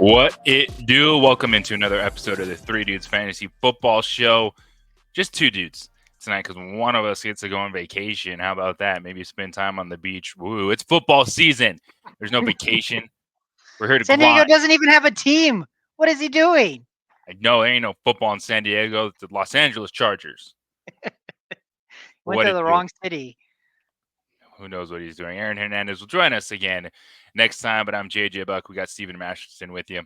What it do? Welcome into another episode of the Three Dudes Fantasy Football Show. Just two dudes tonight because one of us gets to go on vacation. How about that? Maybe spend time on the beach. Woo, it's football season. There's no vacation. We're here to San Diego grind. doesn't even have a team. What is he doing? I know there ain't no football in San Diego. It's the Los Angeles Chargers. Went What to it the do? wrong city. Who knows what he's doing? Aaron Hernandez will join us again next time, but I'm JJ Buck. We got Steven Masterson with you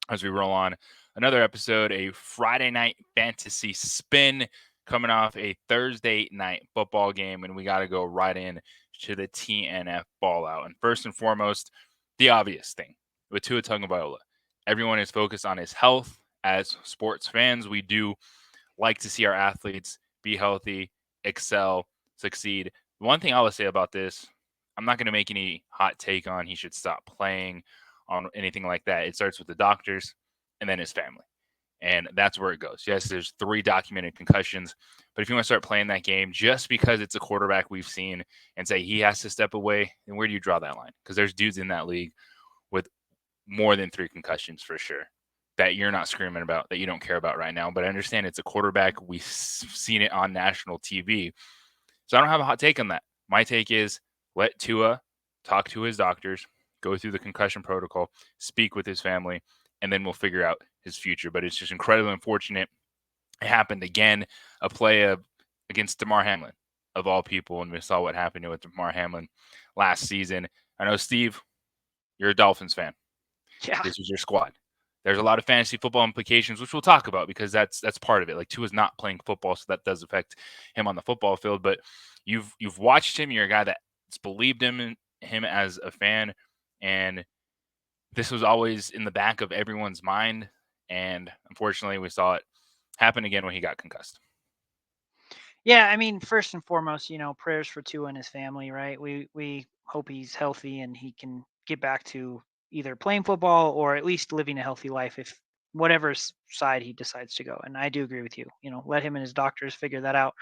as we roll on another episode, a Friday night fantasy spin coming off a Thursday night football game, and we got to go right in to the TNF ball out. And first and foremost, the obvious thing with Tua Tagovailoa, everyone is focused on his health. As sports fans, we do like to see our athletes be healthy, excel, succeed. One thing I will say about this, I'm not going to make any hot take on he should stop playing on anything like that. It starts with the doctors and then his family. And that's where it goes. Yes, there's 3 documented concussions, but if you want to start playing that game just because it's a quarterback we've seen and say he has to step away, then where do you draw that line? Because there's dudes in that league with more than 3 concussions for sure that you're not screaming about, that you don't care about right now. But I understand it's a quarterback. We've seen it on national TV. So I don't have a hot take on that. My take is let Tua talk to his doctors, go through the concussion protocol, speak with his family, and then we'll figure out his future. But it's just incredibly unfortunate. It happened again, a play against Damar Hamlin, of all people, and we saw what happened with Damar Hamlin last season. I know, Steve, you're a Dolphins fan. Yeah. This is your squad. There's a lot of fantasy football implications, which we'll talk about because that's part of it. Like Tua's not playing football, so that does affect him on the football field. But you've watched him. You're a guy that's believed him as a fan, and this was always in the back of everyone's mind. And unfortunately, we saw it happen again when he got concussed. Yeah, I mean, first and foremost, prayers for Tua and his family, right? We hope he's healthy and he can get back to either playing football or at least living a healthy life if whatever side he decides to go. And I do agree with you. Let him and his doctors figure that out.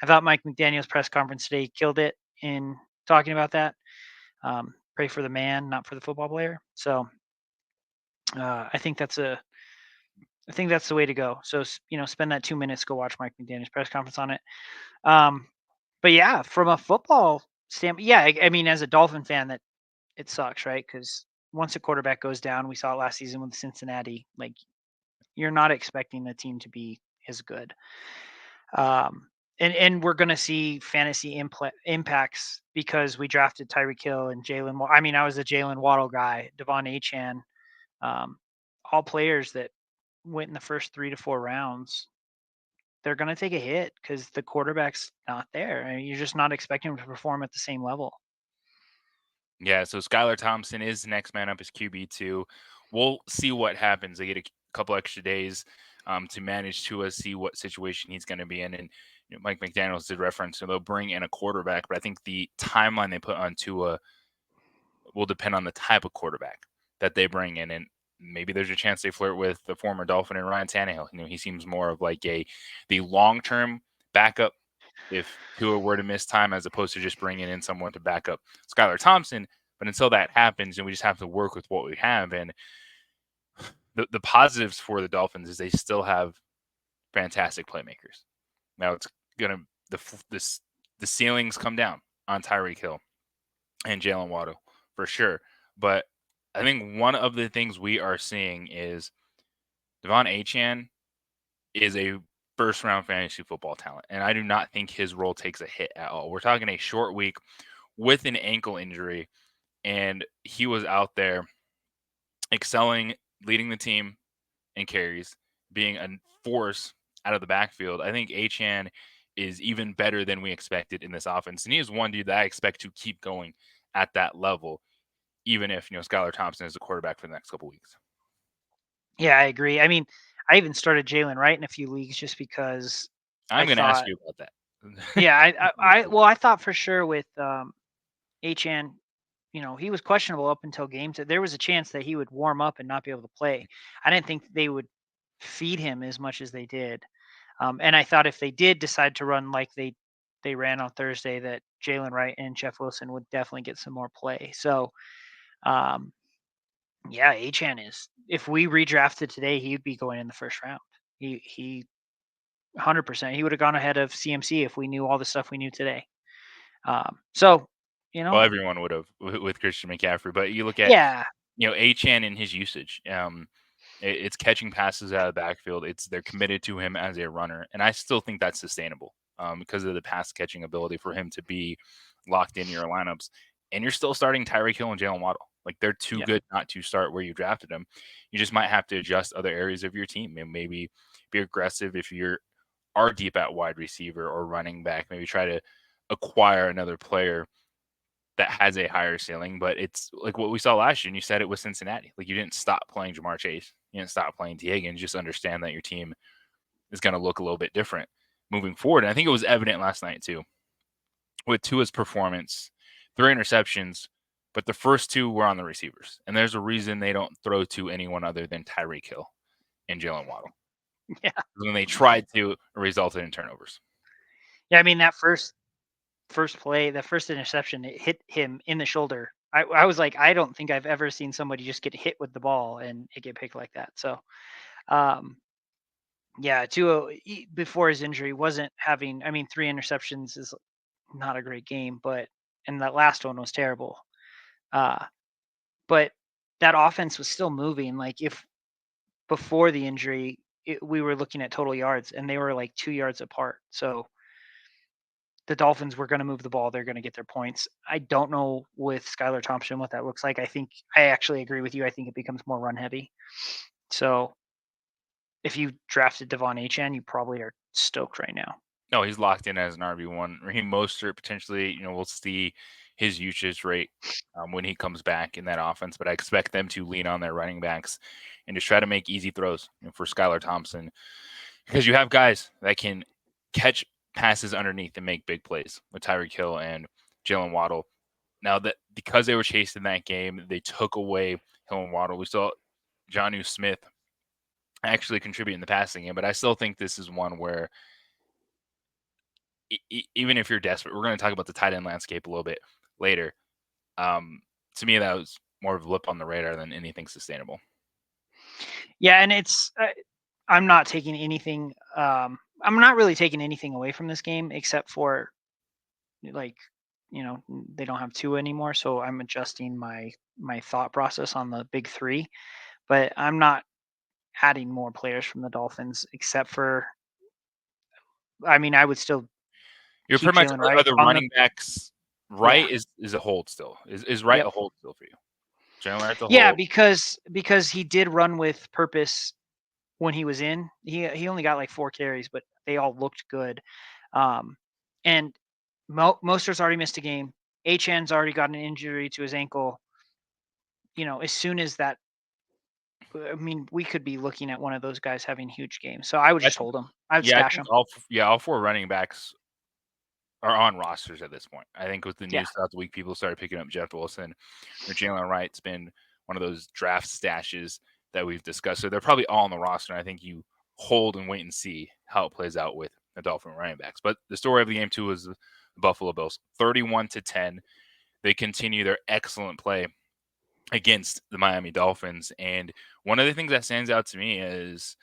I thought Mike McDaniel's press conference today killed it in talking about that. Pray for the man, not for the football player. So I think that's the way to go. So spend that 2 minutes, go watch Mike McDaniel's press conference on it. But yeah, from a football standpoint, yeah, I mean, as a Dolphin fan, that it sucks, right? Because once a quarterback goes down, we saw it last season with Cincinnati. Like, you're not expecting the team to be as good. And we're going to see fantasy impacts because we drafted Tyreek Hill and Jalen. I mean, I was a Jalen Waddle guy, Devon Achane, all players that went in the first 3 to 4 rounds. They're going to take a hit because the quarterback's not there. I mean, you're just not expecting him to perform at the same level. Yeah, so Skylar Thompson is the next man up as QB2. We'll see what happens. They get a couple extra days to manage Tua, see what situation he's going to be in. And Mike McDaniels did reference, so they'll bring in a quarterback, but I think the timeline they put on Tua will depend on the type of quarterback that they bring in. And maybe there's a chance they flirt with the former Dolphin and Ryan Tannehill. He seems more of like the long-term backup if Tua were to miss time, as opposed to just bringing in someone to back up Skylar Thompson. But until that happens, we just have to work with what we have. And the positives for the Dolphins is they still have fantastic playmakers. Now it's gonna the ceilings come down on Tyreek Hill and Jalen Waddle for sure. But I think one of the things we are seeing is Devon Achane is a first round fantasy football talent. And I do not think his role takes a hit at all. We're talking a short week with an ankle injury, and he was out there excelling, leading the team in carries, being a force out of the backfield. I think Achane is even better than we expected in this offense. And he is one dude that I expect to keep going at that level, even if, Skylar Thompson is the quarterback for the next couple weeks. Yeah, I agree. I mean, I even started Jalen Wright in a few leagues just because I'm going to ask you about that. Yeah, I thought for sure with Achane, he was questionable up until game. There was a chance that he would warm up and not be able to play. I didn't think they would feed him as much as they did. And I thought if they did decide to run like they ran on Thursday, that Jalen Wright and Jeff Wilson would definitely get some more play. So Yeah, Achan is. If we redrafted today, he'd be going in the first round. He 100%. He would have gone ahead of CMC if we knew all the stuff we knew today. So, you Well, know, everyone would have with Christian McCaffrey, but you look at yeah, Achan and his usage. It's catching passes out of the backfield. They're committed to him as a runner, and I still think that's sustainable because of the pass catching ability for him to be locked in your lineups. And you're still starting Tyreek Hill and Jalen Waddle. Like they're too yeah, good not to start where you drafted them. You just might have to adjust other areas of your team and maybe be aggressive if you are deep at wide receiver or running back. Maybe try to acquire another player that has a higher ceiling, but it's like what we saw last year, and you said it with Cincinnati. Like you didn't stop playing Jamar Chase, you didn't stop playing T. Higgins. Just understand that your team is going to look a little bit different moving forward. And I think it was evident last night too with Tua's performance, 3 interceptions, but the first two were on the receivers, and there's a reason they don't throw to anyone other than Tyreek Hill and Jalen Waddle. yeah, When they tried to, it resulted in turnovers. yeah. I mean, that first play, that first interception, it hit him in the shoulder. I was like, I don't think I've ever seen somebody just get hit with the ball and it get picked like that. So, um, yeah, Tua before his injury wasn't having. I mean, 3 interceptions is not a great game, but and that last one was terrible. Uh, but that offense was still moving. Like if before the injury, we were looking at total yards and they were like 2 yards apart. So the Dolphins were going to move the ball. They're going to get their points. I don't know with Skylar Thompson what that looks like. I think I actually agree with you. I think it becomes more run heavy. So if you drafted Devon Achan, you probably are stoked right now. No, he's locked in as an RB1. Raheem Mostert potentially, we'll see his usage rate when he comes back in that offense, but I expect them to lean on their running backs and just try to make easy throws for Skylar Thompson because you have guys that can catch passes underneath and make big plays with Tyreek Hill and Jalen Waddle. Now that because they were chasing that game, they took away Hill and Waddle. We saw Jonnu Smith actually contribute in the passing game, but I still think this is one where even if you're desperate, we're going to talk about the tight end landscape a little bit later. Um, to me, that was more of a blip on the radar than anything sustainable. Yeah, and it's I'm not taking anything. I'm not really taking anything away from this game except for like they don't have two anymore, so I'm adjusting my thought process on the big three. But I'm not adding more players from the Dolphins except for. I mean, I would still You're keep pretty much Jalen are Wright the on the. running backs Yeah, right is a hold still. Is right yep. a hold still for you? Jalen Wright's a Yeah, hold. because he did run with purpose when he was in. He only got like 4 carries, but they all looked good. And Mostert's already missed a game. Achan's already got an injury to his ankle. As soon as that, I mean, we could be looking at one of those guys having huge games. So I would I just think hold him. I would yeah, I stash think him. all four running backs are on rosters at this point. I think with the Yeah, news throughout the week, people started picking up Jeff Wilson. Jalen Wright's been one of those draft stashes that we've discussed. So they're probably all on the roster. And I think you hold and wait and see how it plays out with the Dolphin running backs. But the story of the game too was the Buffalo Bills, 31-10. They continue their excellent play against the Miami Dolphins. And one of the things that stands out to me is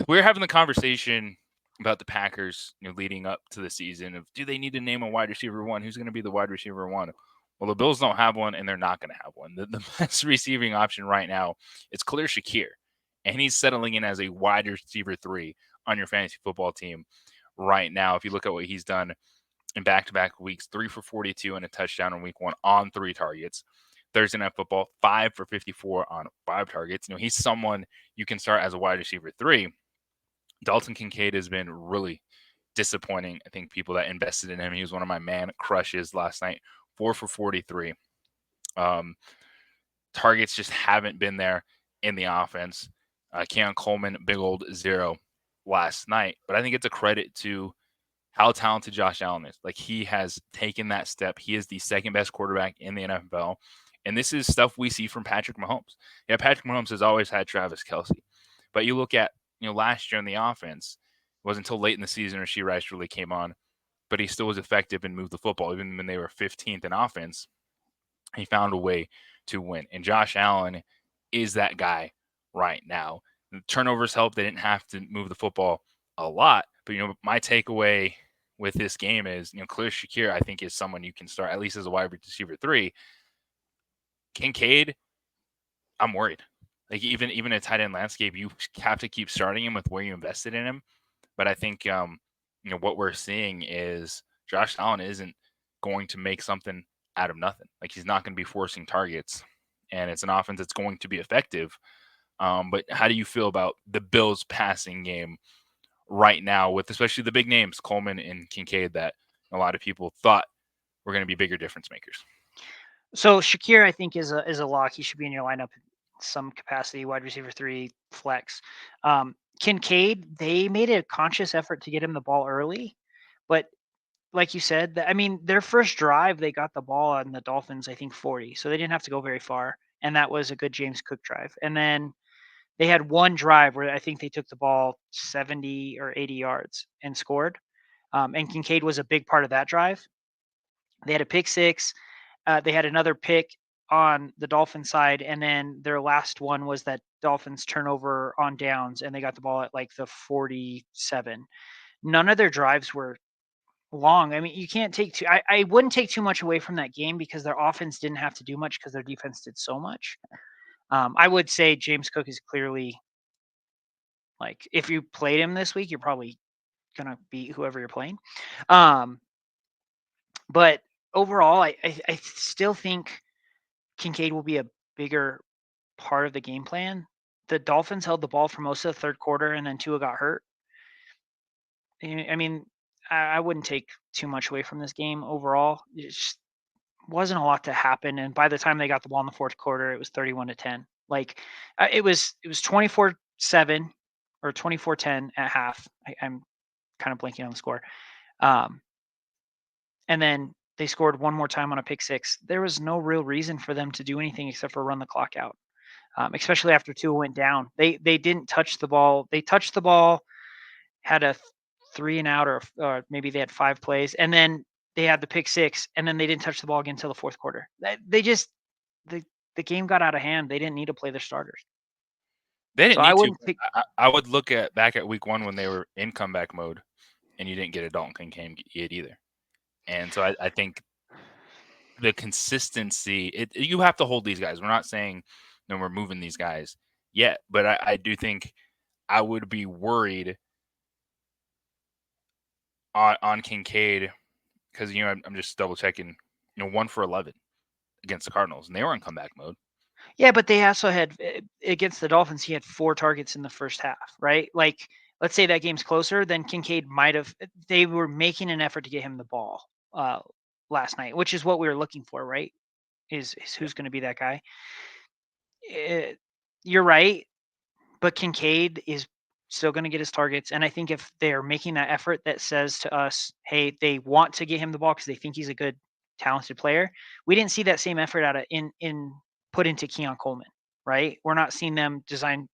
we were having the conversation about the Packers, leading up to the season of do they need to name a wide receiver one? Who's going to be the wide receiver one? Well, the Bills don't have one, and they're not going to have one. The best receiving option right now is Khalil Shakir, and he's settling in as a wide receiver 3 on your fantasy football team right now. If you look at what he's done in back-to-back weeks, 3 for 42 and a touchdown in week 1 on 3 targets. Thursday Night Football, 5 for 54 on 5 targets. He's someone you can start as a wide receiver 3. Dalton Kincaid has been really disappointing. I think people that invested in him, he was one of my man crushes last night. 4 for 43. Targets just haven't been there in the offense. Keon Coleman, big old 0 last night. But I think it's a credit to how talented Josh Allen is. Like he has taken that step. He is the second best quarterback in the NFL. And this is stuff we see from Patrick Mahomes. Yeah, Patrick Mahomes has always had Travis Kelce. But you look at, last year in the offense, it wasn't until late in the season Rashee Rice really came on, but he still was effective and moved the football. Even when they were 15th in offense, he found a way to win. And Josh Allen is that guy right now. The turnovers help. They didn't have to move the football a lot. But, my takeaway with this game is, Khalil Shakir, I think, is someone you can start, at least as a wide receiver 3. Kincaid, I'm worried. Like, even a tight end landscape, you have to keep starting him with where you invested in him. But I think, what we're seeing is Josh Allen isn't going to make something out of nothing. Like, he's not going to be forcing targets, and it's an offense that's going to be effective. But how do you feel about the Bills' passing game right now, with especially the big names, Coleman and Kincaid, that a lot of people thought were going to be bigger difference makers? So Shakir, I think, is a lock. He should be in your lineup in some capacity, wide receiver 3, flex. Kincaid, they made a conscious effort to get him the ball early, but like you said, I mean, their first drive, they got the ball on the Dolphins, I think 40, so they didn't have to go very far, and that was a good James Cook drive. And then they had one drive where I think they took the ball 70 or 80 yards and scored. And Kincaid was a big part of that drive. They had a pick six. They had another pick on the Dolphins side, and then their last one was that Dolphins turnover on downs, and they got the ball at like the 47. None of their drives were long. I mean, you can't take too. I wouldn't take too much away from that game because their offense didn't have to do much because their defense did so much. I would say James Cook is clearly, like, if you played him this week, you're probably gonna beat whoever you're playing. Um, but overall, I still think Kincaid will be a bigger part of the game plan. The Dolphins held the ball for most of the third quarter, and then Tua got hurt. I mean, I wouldn't take too much away from this game overall. It just wasn't a lot to happen, and by the time they got the ball in the fourth quarter, it was 31-10. Like, it was 24-7 or 24-10 at half. I'm kind of blanking on the score. Um, and then they scored one more time on a pick six. There was no real reason for them to do anything except for run the clock out, especially after Tua went down. They didn't touch the ball. They touched the ball, had a 3 and out, or maybe they had 5 plays, and then they had the pick six, and then they didn't touch the ball again until the fourth quarter. They just the game got out of hand. They didn't need to play their starters. They So didn't I need to. wouldn't pick. I would look back at week 1 when they were in comeback mode, and you didn't get a Dalton Kincaid either. And so I think the consistency, you have to hold these guys. We're not saying we're moving these guys yet, but I do think I would be worried on Kincaid because I'm just double checking. 1 for 11 against the Cardinals, and they were in comeback mode. Yeah, but they also had, against the Dolphins, he had 4 targets in the first half, right? Like, let's say that game's closer, then Kincaid might have. They were making an effort to get him the ball last night, which is what we were looking for, right? Is Yeah. who's going to be that guy? You're right, but Kincaid is still going to get his targets, and I think if they're making that effort that says to us, hey, they want to get him the ball because they think he's a good, talented player. We didn't see that same effort out of in put into Keon Coleman, right? We're not seeing them design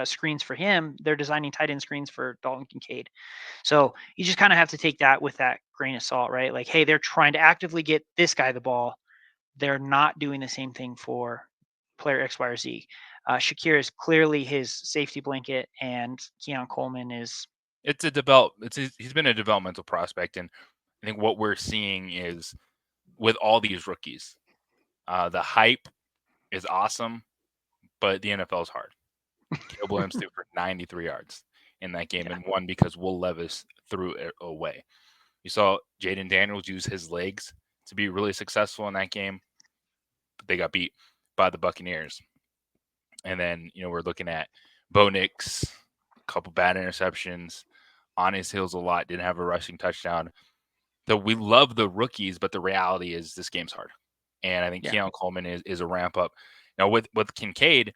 screens for him. They're designing tight end screens for Dalton Kincaid. So you just kind of have to take that with that grain of salt, right? Like, hey, they're trying to actively get this guy the ball. They're not doing the same thing for player X, Y, or Z. Shakir is clearly his safety blanket, and Keon Coleman is. He's been a developmental prospect, and I think what we're seeing is with all these rookies, the hype is awesome, but the NFL is hard. Caleb Williams threw for 93 yards in that game, Yeah. and won because Will Levis threw it away. You saw Jaden Daniels use his legs to be really successful in that game, but they got beat by the Buccaneers. And then, we're looking at Bo Nix, a couple bad interceptions, on his heels a lot, didn't have a rushing touchdown. So we love the rookies, but the reality is this game's hard. And I think Yeah. Keon Coleman is a ramp up. Now with Kincaid,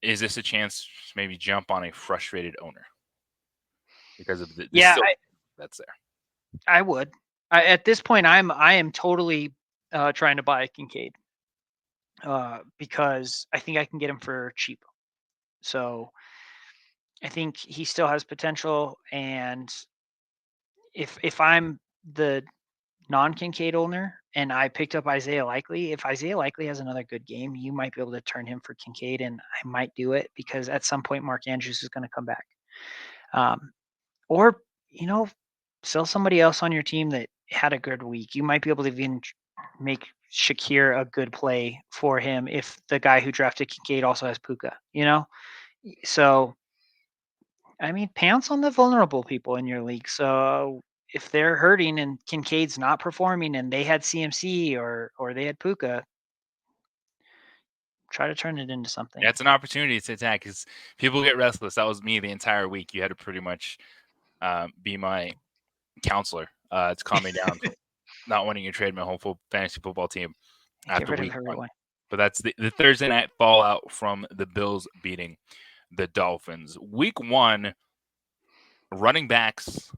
is this a chance to maybe jump on a frustrated owner because of the Yeah, still that's there? I would. At this point, I am totally trying to buy Kincaid because I think I can get him for cheap. So I think he still has potential, and if I'm the non-Kincaid owner and I picked up Isaiah Likely, if Isaiah Likely has another good game, you might be able to turn him for Kincaid, and I might do it because at some point Mark Andrews is going to come back. Or, sell somebody else on your team that had a good week. You might be able to even make Shakir a good play for him if the guy who drafted Kincaid also has Puka, So, I mean, pounce on the vulnerable people in your league. So if they're hurting and Kincaid's not performing and they had CMC or they had Puka, try to turn it into something. That's an opportunity to attack because people get restless. That was me the entire week. You had to pretty much be my counselor to calm me down from not wanting to trade my whole fantasy football team Get after rid of week 1. everyone. But that's the Thursday night fallout from the Bills beating the Dolphins. Week 1, running backs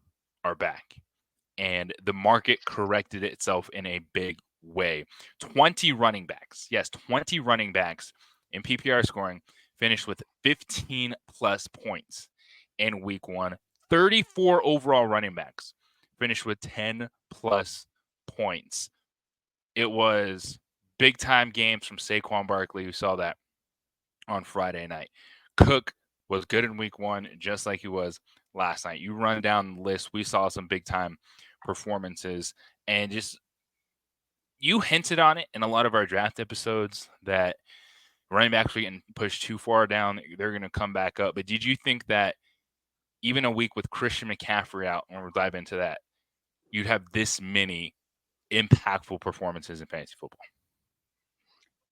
are back, and the market corrected itself in a big way. 20 running backs, yes, 20 running backs in PPR scoring finished with 15 plus points in week 1. 34 overall running backs finished with 10 plus points. It was big time games from Saquon Barkley. We saw that on Friday night. Cook was good in week 1, just like he was last night. You run down the list, we saw some big time performances, and just you hinted on it in a lot of our draft episodes that running backs were getting pushed too far down. They're going to come back up. But did you think that even a week with Christian McCaffrey out, and we'll dive into that, you'd have this many impactful performances in fantasy football?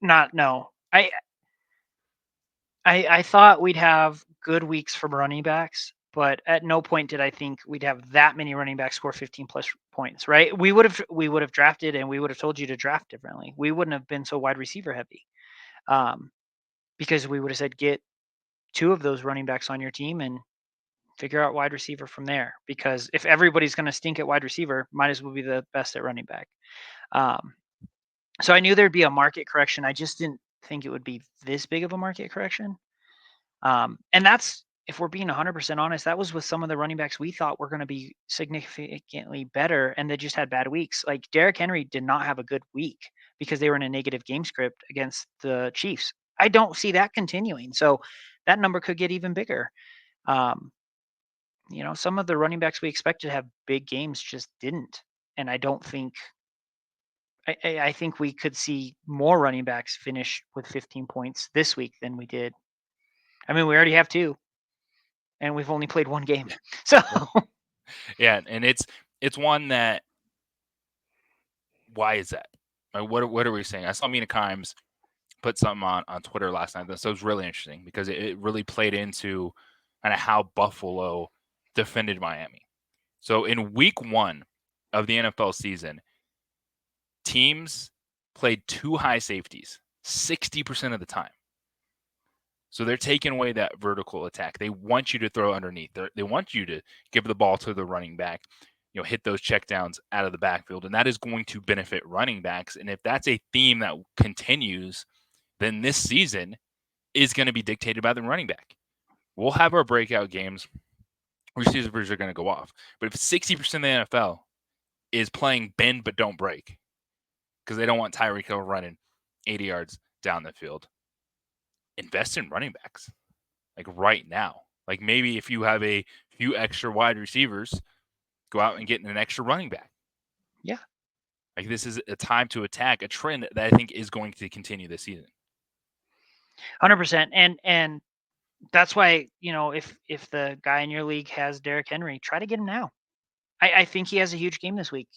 No. I thought we'd have good weeks from running backs, but at no point did I think we'd have that many running backs score 15 plus points, right? We would have drafted and we would have told you to draft differently. We wouldn't have been so wide receiver heavy. Because we would have said get 2 of those running backs on your team and figure out wide receiver from there. Because if everybody's going to stink at wide receiver, might as well be the best at running back. So I knew there'd be a market correction. I just didn't think it would be this big of a market correction. And that's, if we're being 100% honest, that was with some of the running backs we thought were going to be significantly better and they just had bad weeks. Like Derrick Henry did not have a good week because they were in a negative game script against the Chiefs. I don't see that continuing. So that number could get even bigger. Some of the running backs we expected to have big games just didn't. And I don't think, I think we could see more running backs finish with 15 points this week than we did. I mean, we already have 2 and we've only played 1 game. So yeah, and it's one that, why is that? Like, what are we saying? I saw Mina Kimes put something on Twitter last night that was really interesting because it really played into kind of how Buffalo defended Miami. So in week 1 of the NFL season, teams played 2 high safeties 60% of the time. So they're taking away that vertical attack. They want you to throw underneath. They want you to give the ball to the running back, hit those checkdowns out of the backfield, and that is going to benefit running backs. And if that's a theme that continues, then this season is going to be dictated by the running back. We'll have our breakout games. Receivers are going to go off. But if 60% of the NFL is playing bend but don't break because they don't want Tyreek Hill running 80 yards down the field, invest in running backs like right now. Like maybe if you have a few extra wide receivers, go out and get an extra running back. Yeah. Like this is a time to attack a trend that I think is going to continue this season. 100%. And that's why, if the guy in your league has Derrick Henry, try to get him now. I think he has a huge game this week.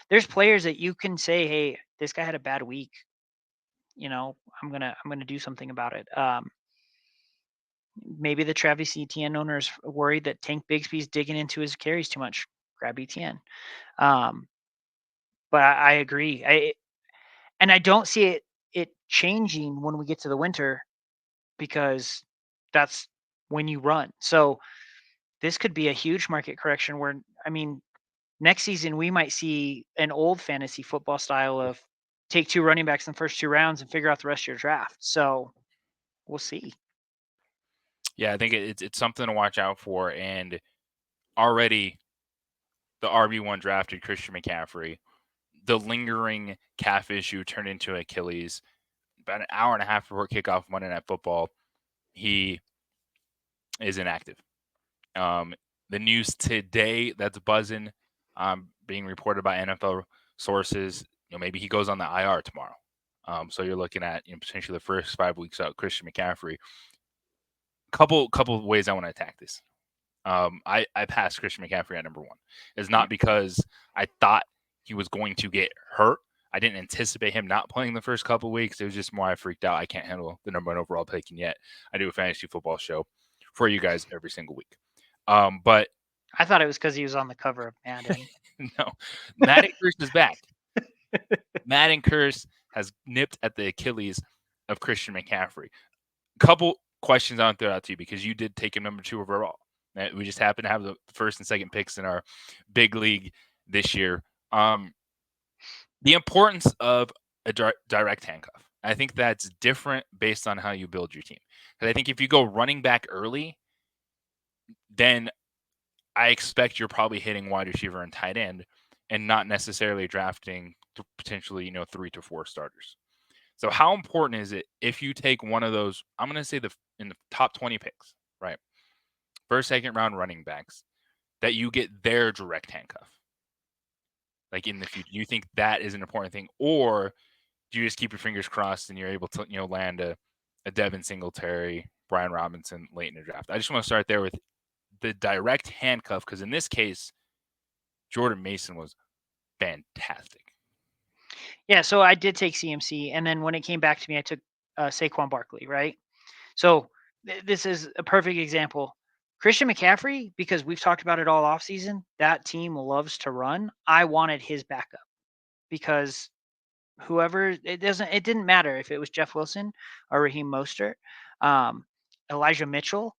There's players that you can say, hey, this guy had a bad week. I'm gonna do something about it. Maybe the Travis Etienne owner is worried that Tank Bigsby's digging into his carries too much. Grab Etienne. But I agree. I don't see it changing when we get to the winter because that's when you run. So this could be a huge market correction where, next season we might see an old fantasy football style of take 2 running backs in the first 2 rounds and figure out the rest of your draft. So we'll see. Yeah, I think it's something to watch out for. And already the RB1 drafted Christian McCaffrey. The lingering calf issue turned into Achilles. About an hour and a half before kickoff Monday Night Football, he is inactive. The news today that's buzzing, being reported by NFL sources, maybe he goes on the IR tomorrow. So you're looking at potentially the first 5 weeks out, Christian McCaffrey. Couple of ways I want to attack this. I passed Christian McCaffrey at number 1. It's not because I thought he was going to get hurt. I didn't anticipate him not playing the first couple of weeks. It was just more I freaked out. I can't handle the number 1 overall picking yet. I do a fantasy football show for you guys every single week. But I thought it was because he was on the cover of Madden. no, Madden Curse is back. Madden Curse has nipped at the Achilles of Christian McCaffrey. Couple questions I want to throw out to you because you did take him number 2 overall. We just happen to have the first and second picks in our big league this year. The importance of a direct handcuff. I think that's different based on how you build your team. Because I think if you go running back early, then I expect you're probably hitting wide receiver and tight end and not necessarily drafting potentially, 3 to 4 starters. So how important is it if you take one of those, I'm going to say in the top 20 picks, right? First, second round running backs, that you get their direct handcuff? Like in the future, do you think that is an important thing? Or do you just keep your fingers crossed and you're able to, land a Devin Singletary, Brian Robinson late in the draft? I just want to start there with the direct handcuff because in this case, Jordan Mason was fantastic. Yeah, so I did take CMC, and then when it came back to me, I took Saquon Barkley, right? So this is a perfect example. Christian McCaffrey, because we've talked about it all offseason, that team loves to run. I wanted his backup because it didn't matter if it was Jeff Wilson or Raheem Mostert, Elijah Mitchell,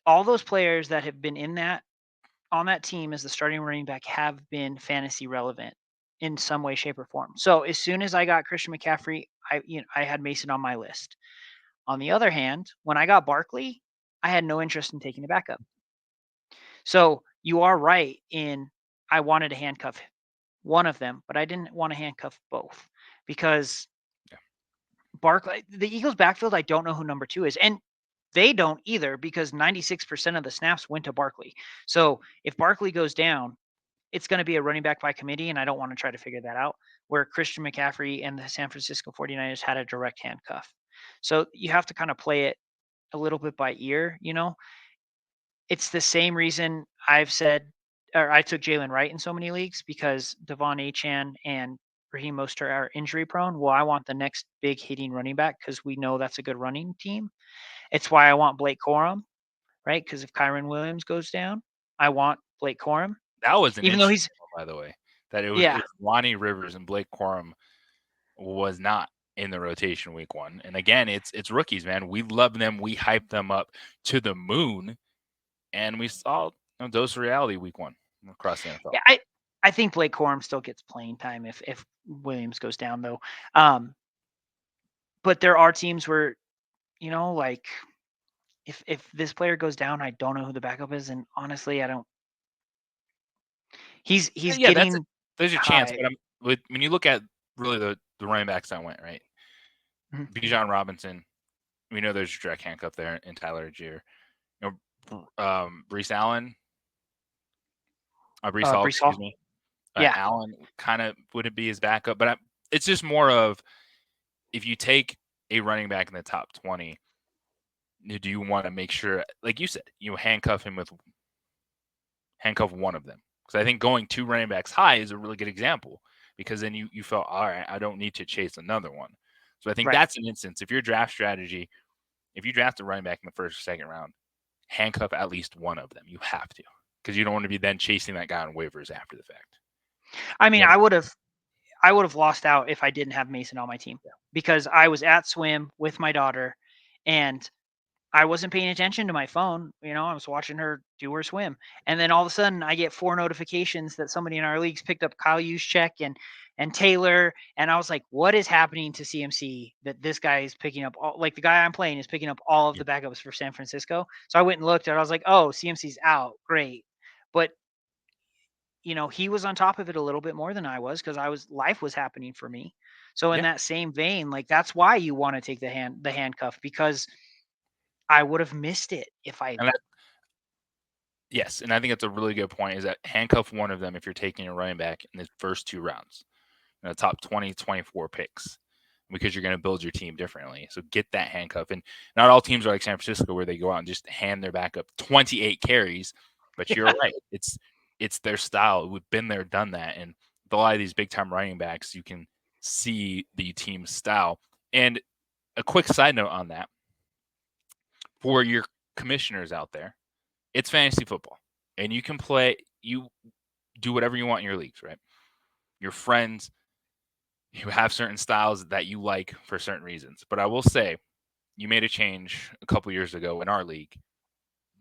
all those players that have been on that team as the starting running back have been fantasy relevant in some way, shape, or form. So as soon as I got Christian McCaffrey, I had Mason on my list. On the other hand, when I got Barkley, I had no interest in taking a backup. So you are right in I wanted to handcuff one of them, but I didn't want to handcuff both because Barkley, the Eagles backfield, I don't know who number 2 is. And they don't either because 96% of the snaps went to Barkley. So if Barkley goes down, it's going to be a running back by committee, and I don't want to try to figure that out, where Christian McCaffrey and the San Francisco 49ers had a direct handcuff. So you have to kind of play it a little bit by ear, It's the same reason I took Jalen Wright in so many leagues because Devon Achane and Raheem Mostert are injury prone. Well, I want the next big hitting running back because we know that's a good running team. It's why I want Blake Corum, right? Because if Kyron Williams goes down, I want Blake Corum. That was an Even though interesting he's one, by the way. That it was yeah. Lonnie Rivers and Blake Corum was not in the rotation week 1. And again, it's rookies, man. We love them. We hype them up to the moon. And we saw a dose of reality week 1 across the NFL. Yeah, I think Blake Corum still gets playing time if Williams goes down though. But there are teams where, like if this player goes down, I don't know who the backup is, and honestly, I don't. He's Yeah, getting there's a chance, high. but when you look at really the running backs that went right, Mhm. Bijan Robinson, we know there's a direct handcuff there in Tyler Algier. Brees Allen, Brees Hall, Breece Hall. excuse me. Yeah. Allen kind of wouldn't be his backup, but it's just more of if you take a running back in the top 20, do you want to make sure, like you said, you handcuff one of them? Because I think going 2 running backs high is a really good example because then you felt, all right, I don't need to chase another one. So I think Right. that's an instance. If your draft strategy, if you draft a running back in the first or second round, handcuff at least one of them. You have to because you don't want to be then chasing that guy on waivers after the fact. I mean, Yeah. I would have lost out if I didn't have Mason on my team because I was at swim with my daughter and I wasn't paying attention to my phone. I was watching her do her swim. And then all of a sudden I get 4 notifications that somebody in our leagues picked up Kyle Juszczyk and Taylor. And I was like, what is happening to CMC that this guy is picking up the guy I'm playing is picking up all of the backups for San Francisco. So I went and looked and I was like, oh, CMC's out. Great. But he was on top of it a little bit more than I was because life was happening for me. So in Yeah. that same vein, like that's why you want to take the handcuff because I would have missed it if I. And yes, and I think that's a really good point. Is that handcuff one of them if you're taking a running back in the first 2 rounds, the top 20, 24 picks, because you're going to build your team differently. So get that handcuff. And not all teams are like San Francisco where they go out and just hand their backup 28 carries. But you're Yeah. right. It's their style. We've been there, done that. And with a lot of these big time running backs, you can see the team's style. And a quick side note on that for your commissioners out there, it's fantasy football. And you do whatever you want in your leagues, right? Your friends, you have certain styles that you like for certain reasons. But I will say, you made a change a couple years ago in our league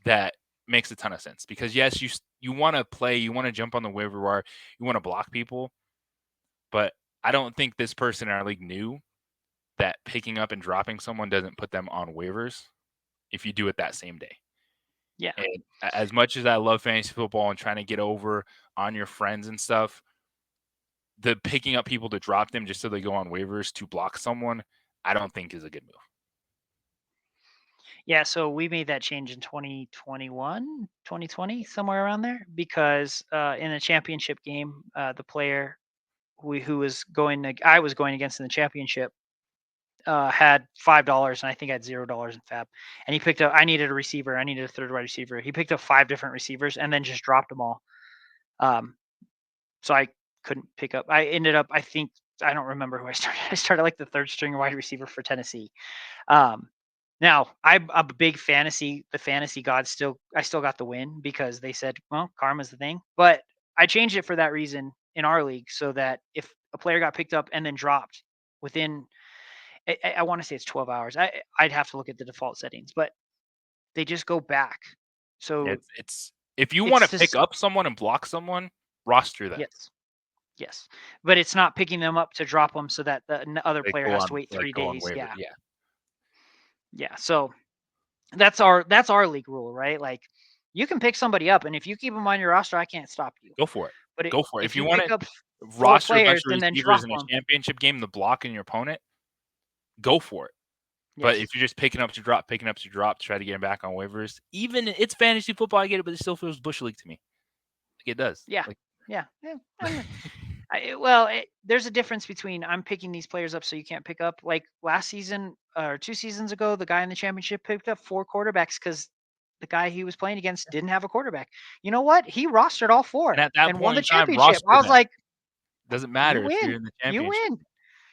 that makes a ton of sense because yes, you want to play, you want to jump on the waiver wire, you want to block people, but I don't think this person in our league knew that picking up and dropping someone doesn't put them on waivers if you do it that same day. Yeah. And as much as I love fantasy football and trying to get over on your friends and stuff, the picking up people to drop them just so they go on waivers to block someone, I don't think is a good move. Yeah, so we made that change in 2021, 2020, somewhere around there, because in a championship game, the player who was I was going against in the championship, had $5, and I think I had $0 in fab. And he picked up. I needed a receiver. I needed a third wide receiver. He picked up 5 different receivers and then just dropped them all. Um, so I couldn't pick up. I ended up. I don't remember who I started. I started like the third string wide receiver for Tennessee. Um, Now I'm a big the fantasy gods I still got the win because they said, well, karma's the thing. But I changed it for that reason in our league so that if a player got picked up and then dropped within, I want to say it's 12 hours. I'd have to look at the default settings, but they just go back. So It's if you want it's to pick just, up someone and block someone, roster them. yes, yes, but it's not picking them up to drop them so that the other They player go has to on wait like 3 days. waiver. Yeah, Yeah, yeah. So that's our league rule, right? Like you can pick somebody up, and if you keep them on your roster, I can't stop you. go for it. But Go for it. If if you you want pick to up four roster a bunch players of and then receivers drop in a them, championship game, the blocking your opponent, go for it. But yes, if you're just picking up to drop to try to get him back on waivers, even it's fantasy football, I get it, but it still feels bush league to me. Like it does. yeah, Like yeah, yeah. Well, there's a difference between I'm picking these players up so you can't pick up. Like last season or 2 seasons ago, the guy in the championship picked up 4 quarterbacks because the guy he was playing against didn't have a quarterback. You know what? He rostered all and 4 at that and won point the in time, championship. roster I was them. like, Doesn't you matter if you're win, in the you championship. win.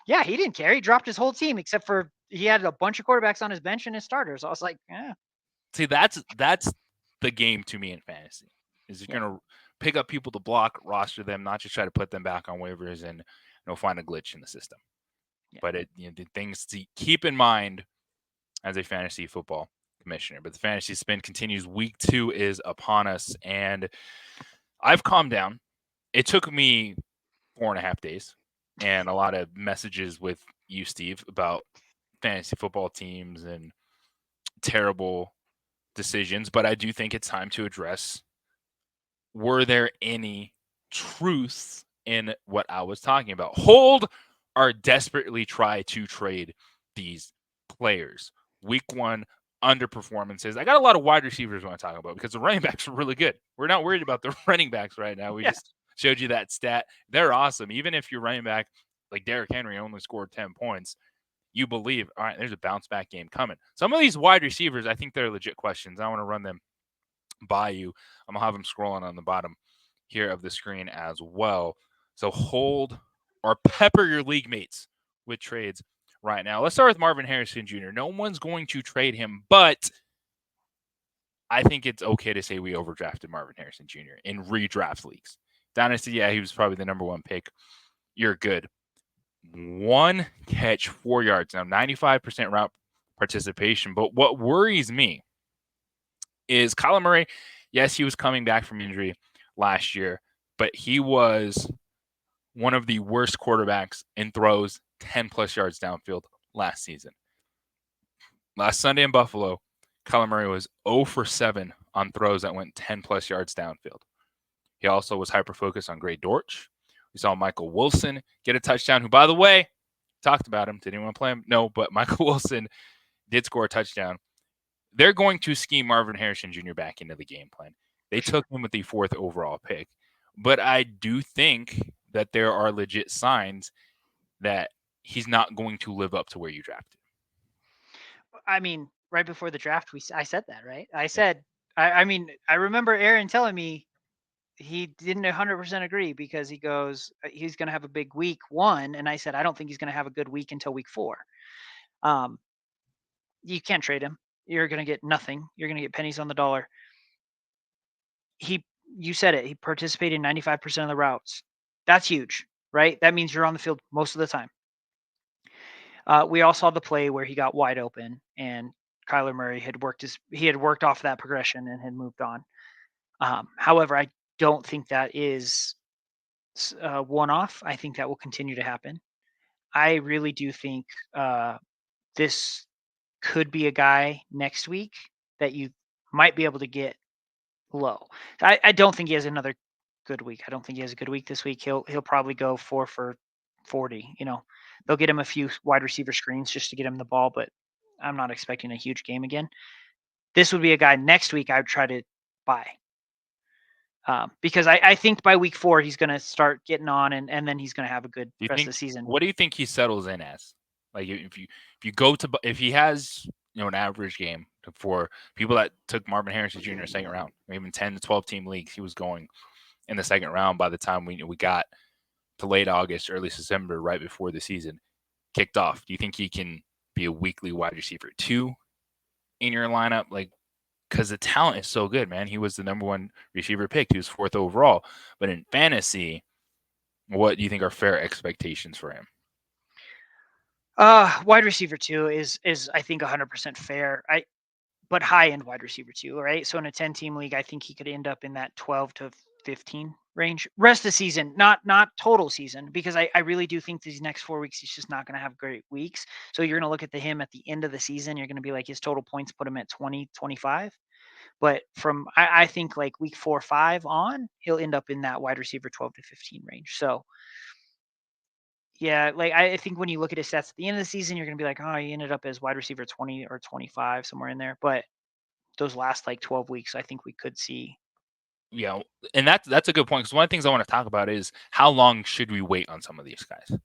Yeah, he didn't care. He dropped his whole team except for he had a bunch of quarterbacks on his bench and his starters. I was like, yeah, See, that's the game to me in fantasy. Is you're yeah, gonna pick up people to block, roster them, not just try to put them back on waivers and find a glitch in the system. yeah. But the things to keep in mind as a fantasy football commissioner. But the fantasy spin continues. Week 2 is upon us, and I've calmed down. It took me 4.5 days and a lot of messages with you, Steve, about fantasy football teams and terrible decisions. But I do think it's time to address, were there any truths in what I was talking about? Hold or desperately try to trade these players. Week 1 underperformances. I got a lot of wide receivers I want to talk about because the running backs are really good. We're not worried about the running backs right now. We Yeah. just showed you that stat. They're awesome. Even if your running back like Derrick Henry only scored 10 points, you believe, all right, there's a bounce back game coming. Some of these wide receivers, I think they're legit questions. I want to run them by you. I'm gonna have them scrolling on the bottom here of the screen as well. So hold or pepper your league mates with trades right now. Let's start with Marvin Harrison Jr. No one's going to trade him, but I think it's okay to say we overdrafted Marvin Harrison Jr. in redraft leagues. Dynasty, yeah, he was probably the number 1 pick. You're good. 1 catch, 4 yards. Now, 95% route participation. But what worries me is Kyler Murray. Yes, he was coming back from injury last year, but he was one of the worst quarterbacks in throws 10 plus yards downfield last season. Last Sunday in Buffalo, Kyler Murray was 0 for 7 on throws that went 10 plus yards downfield. He also was hyper focused on Gray Dortch. We saw Michael Wilson get a touchdown, who, by the way, talked about him. Did anyone play him? No, but Michael Wilson did score a touchdown. They're going to scheme Marvin Harrison Jr. back into the game plan. They for sure. took him with the 4th overall pick. But I do think that there are legit signs that he's not going to live up to where you drafted. I mean, right before the draft, I said that, right? I Yeah. said, I mean, I remember Aaron telling me he didn't 100% agree because he goes, he's going to have a big week 1. And I said, I don't think he's going to have a good week until week 4. You can't trade him. You're going to get nothing. You're going to get pennies on the dollar. You said it. He participated in 95% of the routes. That's huge, right? That means you're on the field most of the time. We all saw the play where he got wide open and Kyler Murray had worked off that progression and had moved on. However, I don't think that is one-off. I think that will continue to happen. I really do think this could be a guy next week that you might be able to get low. I don't think he has another good week. I don't think he has a good week this week. He'll probably go 4 for 40. They'll get him a few wide receiver screens just to get him the ball, but I'm not expecting a huge game again. This would be a guy next week I would try to buy. Because I think by week 4 he's going to start getting on, and then he's going to have a good rest of the season. What do you think he settles in as? Like if he has an average game for people that took Marvin Harrison Jr. second round, or even 10 to 12 team leagues, he was going in the second round by the time we got to late August, early September, right before the season kicked off. Do you think he can be a weekly wide receiver 2 in your lineup? Like, because the talent is so good, man. He was the number 1 receiver picked. He was 4th overall. But in fantasy, what do you think are fair expectations for him? Wide receiver 2 is I think 100% fair. But high end wide receiver 2, right? So in a 10-team league, I think he could end up in that 12 to 15 range. Rest of the season, not total season, because I really do think these next 4 weeks he's just not going to have great weeks. So you're going to look at him at the end of the season, you're going to be like his total points put him at 20, 25. But I think like week 4, 5 on, he'll end up in that wide receiver 12 to 15 range. So yeah, like I think when you look at his stats at the end of the season, you're going to be like, oh, he ended up as wide receiver 20 or 25, somewhere in there. But those last like 12 weeks, I think we could see. Yeah, and that's a good point, because one of the things I want to talk about is how long should we wait on some of these guys?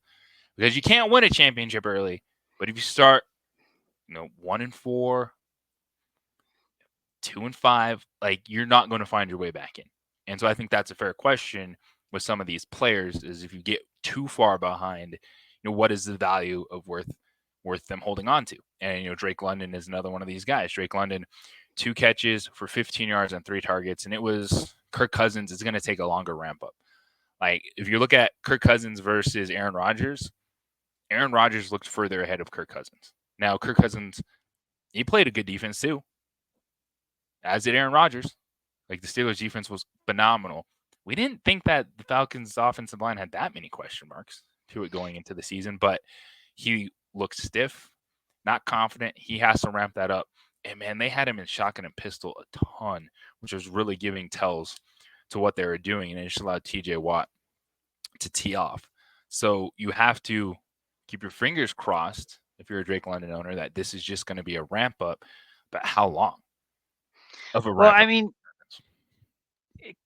Because you can't win a championship early, but if you start, 1-4, 2-5, like you're not going to find your way back in. And so I think that's a fair question with some of these players: is if you get too far behind, what is the value of worth them holding on to? And Drake London is another one of these guys. Drake London, 2 catches for 15 yards on 3 targets, and it was Kirk Cousins. It's going to take a longer ramp up. Like if you look at Kirk Cousins versus Aaron Rodgers looked further ahead of Kirk Cousins. Now Kirk Cousins, he played a good defense too, as did Aaron Rodgers. Like the Steelers' defense was phenomenal. We didn't think that the Falcons' offensive line had that many question marks to it going into the season, but he looked stiff, not confident. He has to ramp that up. And man, they had him in shotgun and pistol a ton, which was really giving tells to what they were doing, and it just allowed TJ Watt to tee off. So you have to keep your fingers crossed if you're a Drake London owner that this is just going to be a ramp up. But how long of a Well, ramp I up? mean,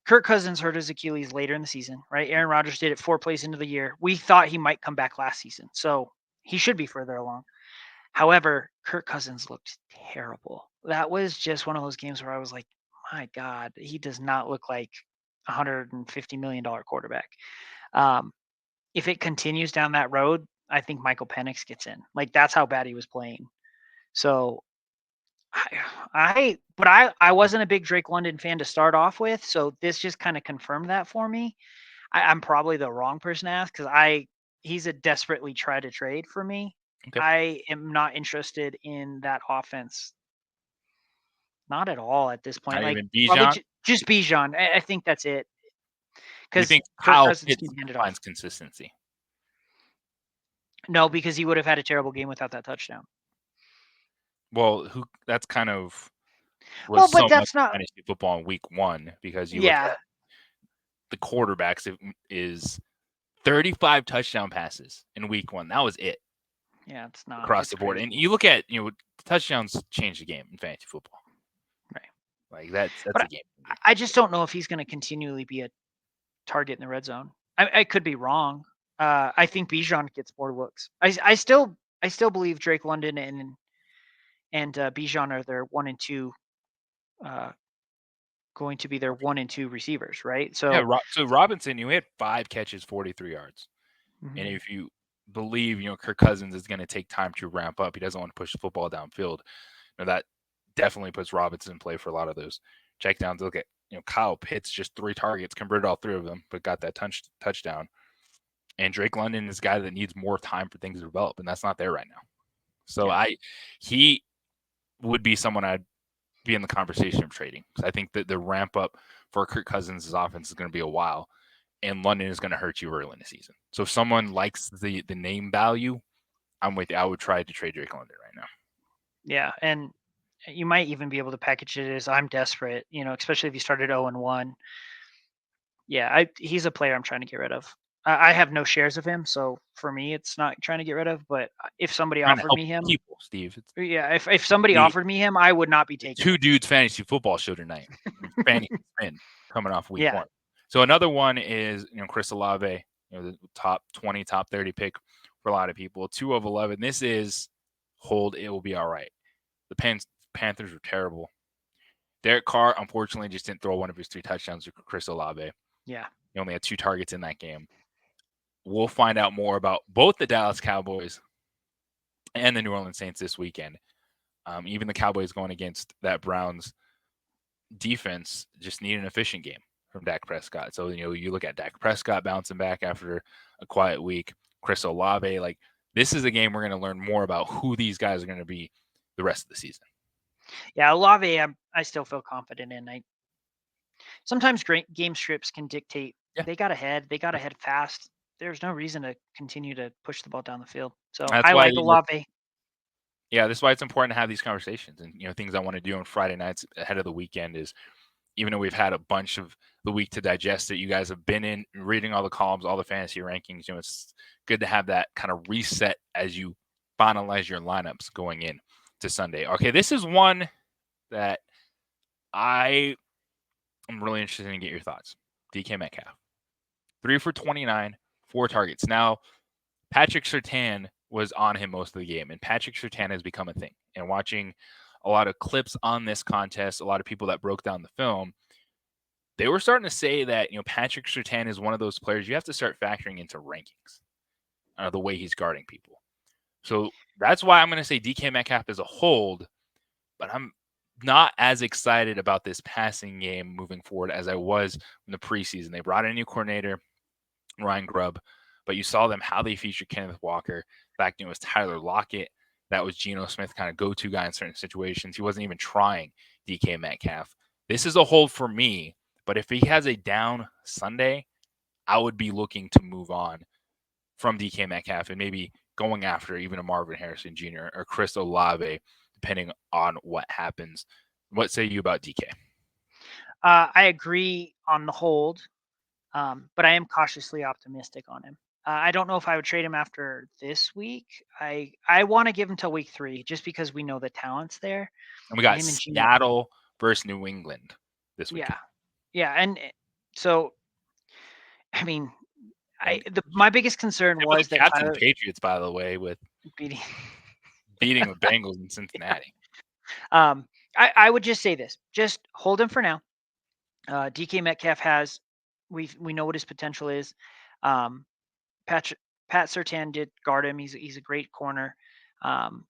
Kirk Cousins hurt his Achilles later in the season, right? Aaron Rodgers did it 4 plays into the year. We thought he might come back last season, so he should be further along. However, Kirk Cousins looked terrible. That was just one of those games where I was like, my God, he does not look like $150 million quarterback. If it continues down that road, I think Michael Penix gets in. Like that's how bad he was playing. So I wasn't a big Drake London fan to start off with, so this just kind of confirmed that for me. I'm probably the wrong person to ask because he's a desperately try to trade for me. Okay. I am not interested in that offense, not at all at this point. Not Like even probably Bijan. just Bijan. I think that's it Do you because think Kirk Kyle Cousins Pitts can hand it off. finds consistency? No, because he would have had a terrible game without that touchdown. Well, that's kind of Well, was but so much that's not. fantasy football in week 1, because you look Yeah, at the quarterbacks is 35 touchdown passes in week 1. That was it Yeah, across it's the board. crazy. And you look at, touchdowns change the game in fantasy football. Right. Like that's But a game changer. I just don't know if he's going to continually be a target in the red zone. I could be wrong. I think Bijan gets more looks. I still believe Drake London and Bijan are their 1 and 2 going to be their 1 and 2 receivers, right? Yeah, So so Robinson, he had 5 catches, 43 yards. And mhm. if you believe, Kirk Cousins is going to take time to ramp up, he doesn't want to push the football downfield. That definitely puts Robinson in play for a lot of those checkdowns. Look at, Kyle Pitts, just 3 targets, converted all 3 of them, but got that touchdown. And Drake London is a guy that needs more time for things to develop, and that's not there right now. So Yeah. he would be someone I'd be in the conversation of trading, because I think that the ramp up for Kirk Cousins' offense is going to be a while, and London is going to hurt you early in the season. So if someone likes the name value, I'm with you. I would try to trade Drake London right now. Yeah, and you might even be able to package it as I'm desperate, especially if you started 0-1. Yeah, he's a player I'm trying to get rid of. I have no shares of him, so for me, it's not trying to get rid of. But if somebody Trying to offered help me him, people, Steve. It's yeah, if somebody the, offered me him, I would not be the taking Two him. Dudes Fantasy Football Show tonight. Fantasy Spin coming off week Yeah, 1. So another one is, Chris Olave, the top 20, top 30 pick for a lot of people. 2 of 11. This is hold. It will be all right. The Panthers were terrible. Derek Carr, unfortunately, just didn't throw one of his 3 touchdowns to Chris Olave. yeah, He only had 2 targets in that game. We'll find out more about both the Dallas Cowboys and the New Orleans Saints this weekend. Even the Cowboys going against that Browns defense just need an efficient game from Dak Prescott. So, you look at Dak Prescott bouncing back after a quiet week, Chris Olave, like this is a game we're going to learn more about who these guys are going to be the rest of the season. yeah. Olave, I still feel confident in. Sometimes great game scripts can dictate. Yeah. They got ahead. They got ahead fast. There's no reason to continue to push the ball down the field. So That's I why like Olave. yeah, that's why it's important to have these conversations. And things I want to do on Friday nights ahead of the weekend is, even though we've had a bunch of the week to digest it, you guys have been in reading all the columns, all the fantasy rankings. It's good to have that kind of reset as you finalize your lineups going in to Sunday. Okay, this is one that I am really interested in get your thoughts. DK Metcalf, 3 for 29, 4 targets. Now, Patrick Surtain was on him most of the game, and Patrick Surtain has become a thing. And watching a lot of clips on this contest, a lot of people that broke down the film, they were starting to say that, Patrick Surtain is one of those players you have to start factoring into rankings, the way he's guarding people. So that's why I'm going to say DK Metcalf is a hold, but I'm not as excited about this passing game moving forward as I was in the preseason. They brought in a new coordinator, Ryan Grubb, but you saw them how they featured Kenneth Walker. In fact, it was Tyler Lockett. That was Geno Smith kind of go-to guy in certain situations. He wasn't even trying DK Metcalf. This is a hold for me, but if he has a down Sunday, I would be looking to move on from DK Metcalf and maybe going after even a Marvin Harrison Jr. or Chris Olave, depending on what happens. What say you about DK? I agree on the hold, but I am cautiously optimistic on him. I don't know if I would trade him after this week. I want to give him till week 3 just because we know the talent's there. And we got Him and Gino. Seattle versus New England this Yeah, weekend. yeah, and so I mean, And my biggest concern typical was that Cats and Tyler Patriots, by the way, with beating. beating the Bengals in Cincinnati. I would just say this: just hold him for now. DK Metcalf has, we know what his potential is. Um, Pat Surtain did guard him. He's a great corner. Um,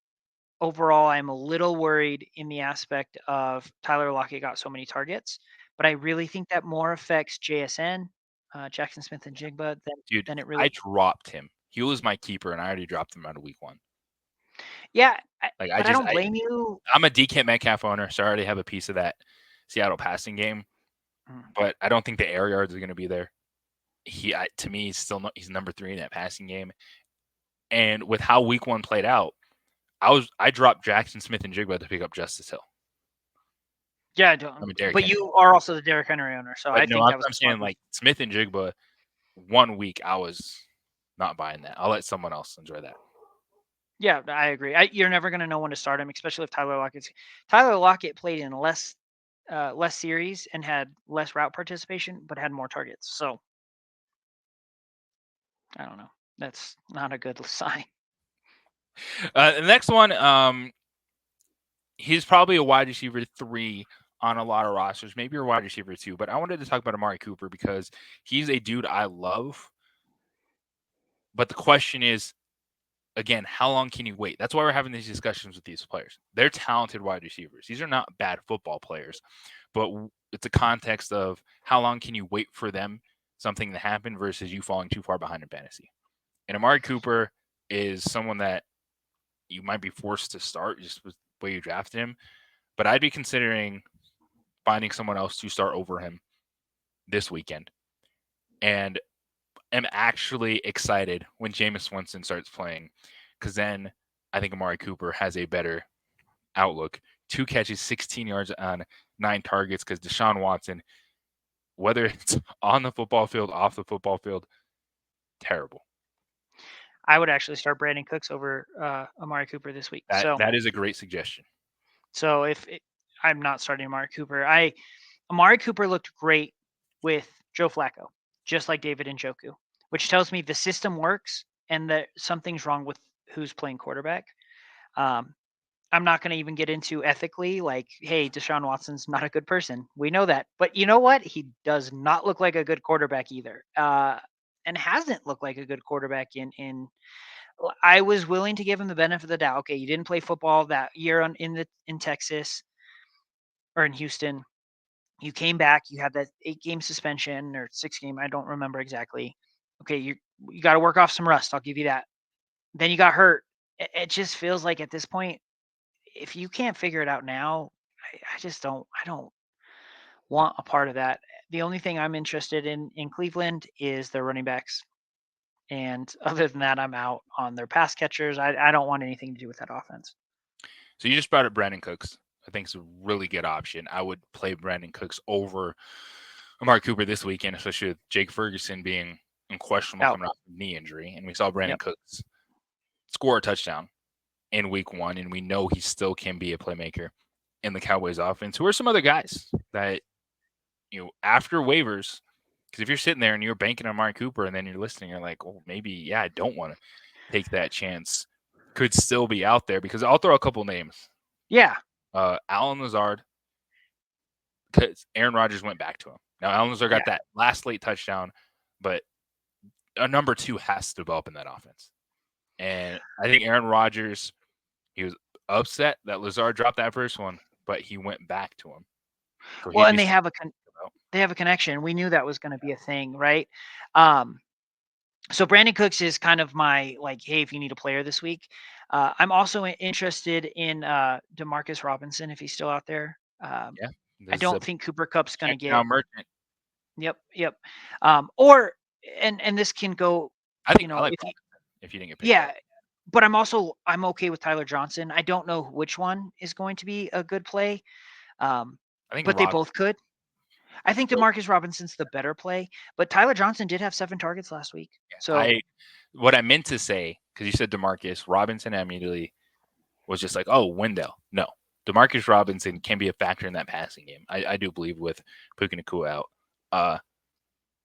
Overall, I'm a little worried in the aspect of Tyler Lockett got so many targets, but I really think that more affects JSN, Jackson Smith and Jigba Dude, than it I really. dropped him. He was my keeper, and I already dropped him out of week 1. Yeah, Like but I don't blame you. I'm a DK Metcalf owner, so I already have a piece of that Seattle passing game. Mm. But I don't think the air yards are going to be there. To me, he's number 3 in that passing game. And with how week 1 played out, I dropped Jackson Smith and Jigba to pick up Justice Hill. Yeah, I'm a Derrick but Henry. you are also the Derrick Henry owner, so But I no, think that was I'm a smart saying move. like Smith and Jigba. 1 week, I was not buying that. I'll let someone else enjoy that. Yeah, I agree. You're never going to know when to start him, especially if Tyler Lockett played in less series and had less route participation, but had more targets. So I don't know. That's not a good sign. The next one, he's probably a wide receiver 3 on a lot of rosters, maybe a wide receiver 2. But I wanted to talk about Amari Cooper because he's a dude I love. But the question is, again, how long can you wait? That's why we're having these discussions with these players. They're talented wide receivers. These are not bad football players, but it's a context of how long can you wait for them something to happen versus you falling too far behind in fantasy. And Amari Cooper is someone that you might be forced to start just with the way you drafted him, but I'd be considering finding someone else to start over him this weekend. And am actually excited when Jameis Winston starts playing because then I think Amari Cooper has a better outlook. 2 catches, 16 yards on 9 targets because Deshaun Watson, whether it's on the football field, off the football field, terrible. I would actually start Brandon Cooks over Amari Cooper this week. That is a great suggestion. So I'm not starting Amari Cooper, Amari Cooper looked great with Joe Flacco, just like David Njoku, which tells me the system works and that something's wrong with who's playing quarterback. Um, I'm not going to even get into ethically, like, hey, Deshaun Watson's not a good person. We know that. But you know what? He does not look like a good quarterback either. And hasn't looked like a good quarterback in I was willing to give him the benefit of the doubt. Okay, you didn't play football that year in Texas or in Houston. You came back, you had that 8-game suspension or 6-game, I don't remember exactly. Okay, you got to work off some rust. I'll give you that. Then you got hurt. It just feels like at this point, if you can't figure it out now, I don't want a part of that. The only thing I'm interested in Cleveland is their running backs. And other than that, I'm out on their pass catchers. I don't want anything to do with that offense. So you just brought up Brandon Cooks. I think it's a really good option. I would play Brandon Cooks over Amari Cooper this weekend, especially with Jake Ferguson being questionable Out. coming off a knee injury. And we saw Brandon Yep. Cooks score a touchdown in week 1, and we know he still can be a playmaker in the Cowboys offense. Who are some other guys that, after waivers, because if you're sitting there and you're banking on Amari Cooper and then you're listening, you're like, oh, maybe, yeah, I don't want to take that chance, could still be out there because I'll throw a couple names. Yeah. Allen Lazard, because Aaron Rodgers went back to him. Now, Allen Lazard got that last late touchdown, but a number 2 has to develop in that offense. And I think Aaron Rodgers, he was upset that Lazard dropped that first one, but he went back to him. So well, and they have a connection. We knew that was going to be a thing, right? So Brandon Cooks is kind of my like, hey, if you need a player this week. I'm also interested in Demarcus Robinson if he's still out there. I don't think Cooper Kupp's going to get. Merchant. Yep. Or and this can go. I think I like if you didn't get picked up. But I'm okay with Tyler Johnson. I don't know which one is going to be a good play. I think but they both could. I think Demarcus Robinson's the better play, but Tyler Johnson did have 7 targets last week. So what I meant to say, because you said Demarcus Robinson, I immediately was just like, oh, Wendell. No, Demarcus Robinson can be a factor in that passing game. I do believe with Puka Nacua out.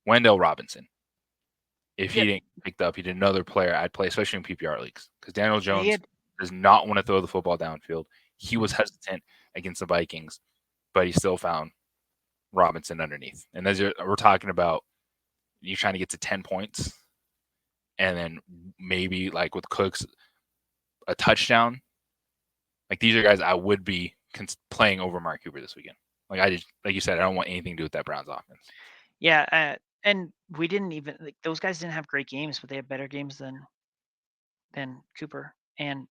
Wendell Robinson. If he didn't get picked up, he'd another player I'd play, especially in PPR leagues, because Daniel Jones does not want to throw the football downfield. He was hesitant against the Vikings, but he still found Robinson underneath. And as we're talking about, you trying to get to 10 points, and then maybe like with Cooks, a touchdown. Like these are guys I would be playing over Mark Cooper this weekend. Like you said, I don't want anything to do with that Browns offense. Yeah, and we didn't even those guys didn't have great games, but they have better games than Cooper. And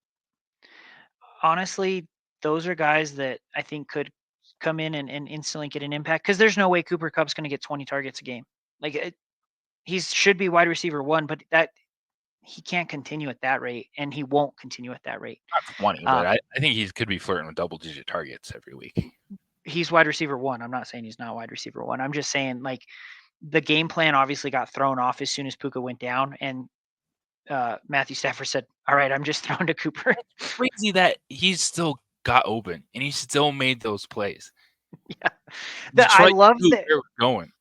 honestly, those are guys that I think could come in and instantly get an impact because there's no way Cooper Kupp's going to get 20 targets a game. Like he should be wide receiver 1, but that he can't continue at that rate, and he won't continue at that rate. Not 20, but I think he could be flirting with double-digit targets every week. he's wide receiver one. I'm not saying he's not wide receiver one. I'm just saying like the game plan obviously got thrown off as soon as Puka went down, and Matthew Stafford said, "All right, I'm just throwing to Cooper." Crazy that he still got open and he still made those plays. Yeah, I Detroit loved knew that. where it was going.